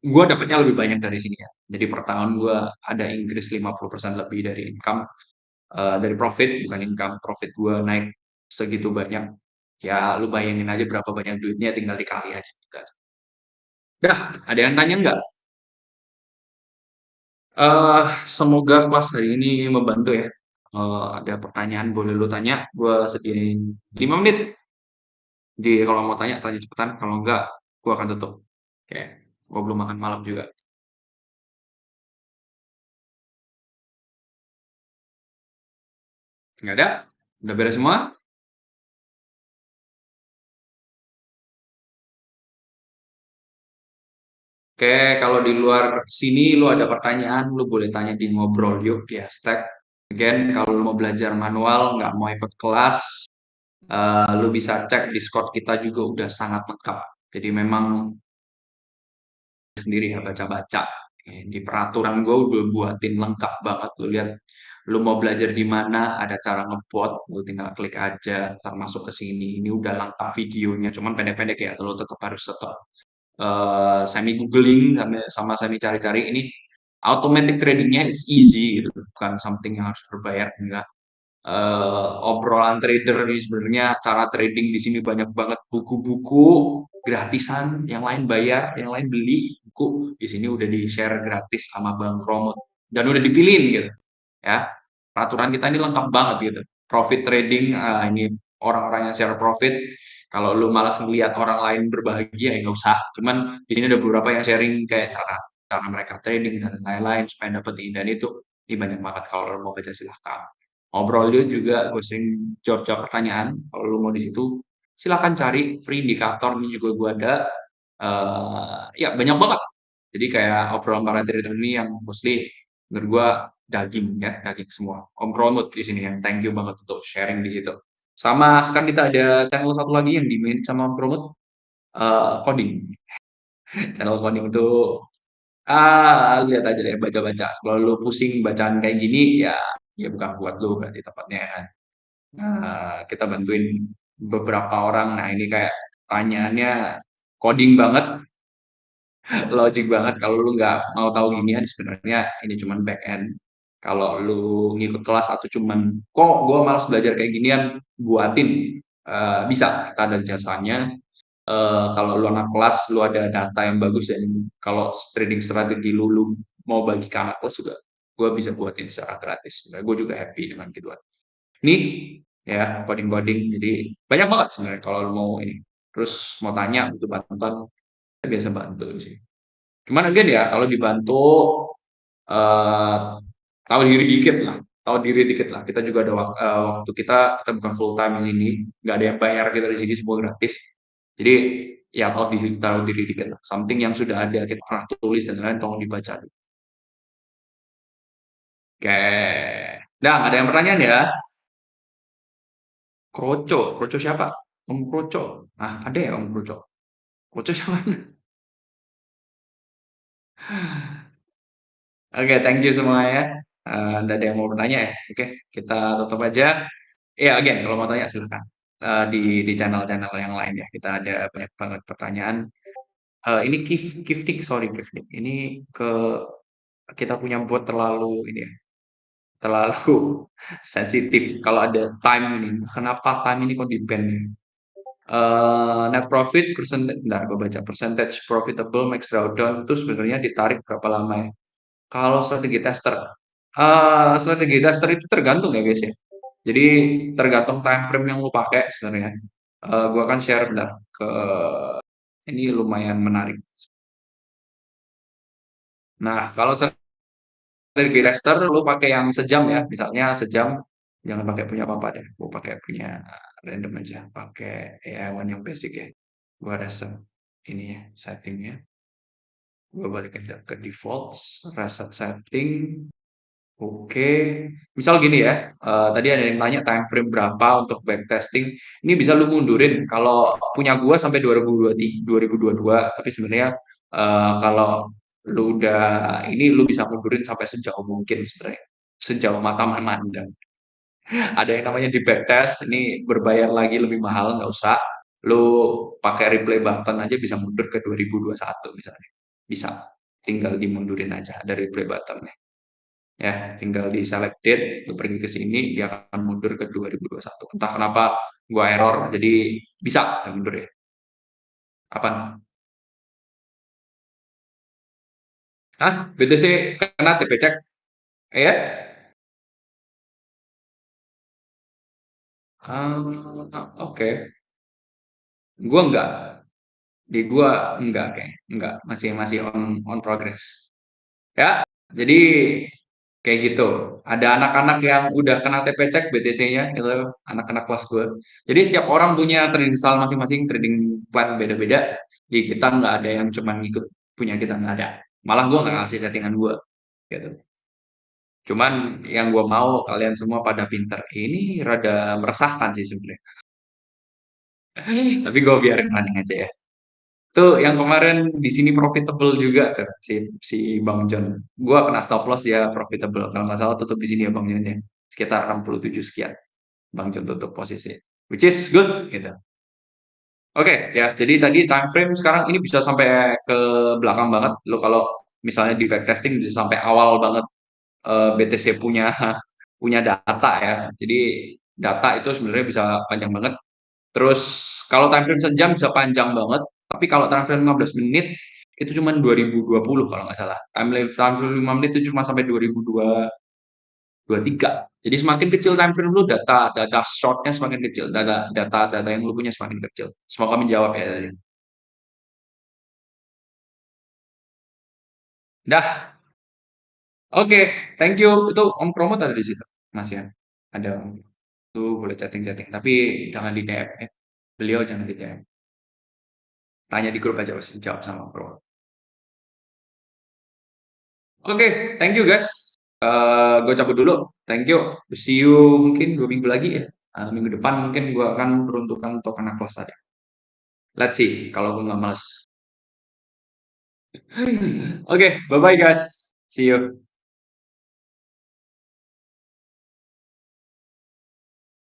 gue dapatnya lebih banyak dari sini ya. Jadi per tahun gue ada increase 50% lebih dari income, dari profit, bukan income, profit gue naik segitu banyak. Ya lu bayangin aja berapa banyak duitnya tinggal dikali aja. Dah, ada yang tanya nggak? Semoga kelas hari ini membantu ya. Ada pertanyaan boleh lu tanya, gue sediain 5 menit. Jadi kalau mau tanya, tanya cepetan. Kalau enggak, gue akan tutup. Oke, gue belum makan malam juga. Nggak ada? Udah beres semua? Oke, kalau di luar sini lu ada pertanyaan, lu boleh tanya di ngobrol yuk di hashtag. Again, kalau lu mau belajar manual, nggak mau ikut kelas, lu bisa cek Discord kita juga udah sangat lengkap. Jadi memang sendiri ya baca-baca. Di peraturan gue udah buatin lengkap banget. Lu lihat, lu mau belajar di mana, ada cara ngebot, lu tinggal klik aja, termasuk ke sini. Ini udah lengkap videonya, cuman pendek-pendek ya, lu tetap harus tetap semi googling sama semi cari-cari ini automatic tradingnya it's easy gitu, bukan something yang harus berbayar enggak. Obrolan trader ini sebenarnya cara trading di sini banyak banget buku-buku gratisan, yang lain bayar, yang lain beli buku. Di sini udah di-share gratis sama Bang Romot dan udah dipilihin gitu ya. Peraturan kita ini lengkap banget gitu. Profit trading ini orang-orang yang share profit. Kalau lu malas ngelihat orang lain berbahagia ya nggak usah. Cuman di sini ada beberapa yang sharing kayak cara cara mereka trading dan lain-lain supaya dapet ini dan itu. Ini banyak banget kalau lo mau baca silahkan. Ngobrol juga gue sering jawab-jawab pertanyaan. Kalau lo mau di situ silahkan cari free indikator ini juga gue ada. Ya banyak banget. Jadi kayak obrolan para trader ini yang mostly menurut gua daging ya, daging semua. Om Kronut di sini yang thank you banget untuk sharing di situ. Sama sekarang kita ada channel satu lagi yang di-manage sama Om Kronut, coding. Channel coding itu lihat aja deh baca-baca. Kalau lu pusing bacaan kayak gini ya ya bukan buat lu berarti tepatnya kan. Kita bantuin beberapa orang. Nah, ini kayak pertanyaannya coding banget, logik banget kalau lu nggak mau tahu ginian sebenarnya ini cuman back end. Kalau lu ngikut kelas atau cuman kok gue malas belajar kayak ginian, buatin. Bisa, kita ada jasanya. Kalau lu anak kelas, lu ada data yang bagus dan kalau trading strategi lu mau bagi ke anak kelas juga, gue bisa buatin secara gratis. Sebenarnya gue juga happy dengan gituan. Ini ya coding-coding, jadi banyak banget sebenarnya kalau lu mau ini. Terus mau tanya butuh bantuan, saya biasa bantu sih. Cuman again ya, kalau dibantu eh tahu diri dikit lah, tahu diri dikit lah. Kita juga ada waktu kita bukan full time di sini, nggak ada yang bayar kita di sini semua gratis. Jadi ya tahu diri dikit lah. Something yang sudah ada kita pernah tulis dan lain-lain tolong dibaca. Oke, nah ada yang pertanyaan ya? Kroco siapa? Om Kroco. Ah, ada ya Om Kroco? Kroco siapa? Oke, thank you semuanya. Nggak ada yang mau bertanya ya? Oke, kita tutup aja. Ya, again, kalau mau tanya silahkan. Di channel-channel yang lain ya. Kita ada banyak banget pertanyaan. Ini gifting, sorry gifting. Ini ke kita punya bot terlalu ini ya, terlalu sensitif. Kalau ada time ini, kenapa time ini kok di ban ya? Net profit percentage, bentar, gue baca percentage profitable max drawdown itu sebenarnya ditarik berapa lama ya? Kalau strategi tester itu tergantung ya guys ya. Jadi tergantung time frame yang lu pakai sebenarnya. Gua akan share bentar ke ini lumayan menarik. Nah, kalau strategi tester lu pakai yang sejam ya, misalnya sejam jangan pakai punya papa deh. Gua pakai punya random aja, pakai AI yang basic ya. Gua reset ini ya settingnya. Gua balik ke default, reset setting. Oke, misal gini ya, tadi ada yang tanya time frame berapa untuk backtesting. Ini bisa lu mundurin. Kalau punya gua sampai 2023, 2022, tapi sebenarnya kalau lu udah ini lu bisa mundurin sampai sejauh mungkin sebenarnya, sejauh mata memandang. Ada yang namanya di backtest, ini berbayar lagi lebih mahal, nggak usah. Lu pakai replay button aja bisa mundur ke 2021 misalnya. Bisa, tinggal dimundurin aja ada replay button ya tinggal di select date lu pergi ke sini dia akan mundur ke 2021 entah kenapa gua error jadi bisa saya mundur ya apa BTC kena TP cek ya oke gua enggak di gua enggak kayak enggak masih masih on progress ya jadi kayak gitu. Ada anak-anak yang udah kena TP cek BTC-nya itu anak-anak kelas gue. Jadi setiap orang punya trading style masing-masing, trading plan beda-beda. Jadi kita nggak ada yang cuma ngikut punya kita nggak ada. Malah gue nggak ngasih settingan gue gitu. Cuman yang gue mau kalian semua pada pinter. Ini rada meresahkan sih sebenarnya. Tapi gue biarin running aja ya. Tuh yang kemarin di sini profitable juga tuh si Bang John. Gua kena stop loss dia profitable. Kalau nggak salah tutup di sini ya Bang John ya. Sekitar 67 sekian. Bang John tutup posisi. Which is good gitu. Oke ya, jadi tadi time frame sekarang ini bisa sampai ke belakang banget. Lo kalau misalnya di backtesting bisa sampai awal banget BTC punya punya data ya. Jadi data itu sebenarnya bisa panjang banget. Terus kalau time frame sejam bisa panjang banget, tapi kalau time frame 15 menit itu cuma 2020 kalau nggak salah. Time frame 5 menit itu cuma sampai 2023. Jadi semakin kecil time frame lu data shortnya semakin kecil, data yang lu punya semakin kecil. Semoga menjawab ya tadi. Dah. Oke, thank you. Itu Om Promot ada di situ, Mas ya? Ada Om. Tuh boleh chatting-chatting, tapi jangan di DM ya. Beliau jangan di DM. Tanya di grup aja pasti jawab sama Om Promot. Oke, thank you guys. Gue cabut dulu. Thank you. See you mungkin 2 minggu lagi ya. Minggu depan mungkin gue akan peruntukan untuk anak kelas tadi. Let's see, kalau gue nggak males. Oke, bye-bye guys. See you.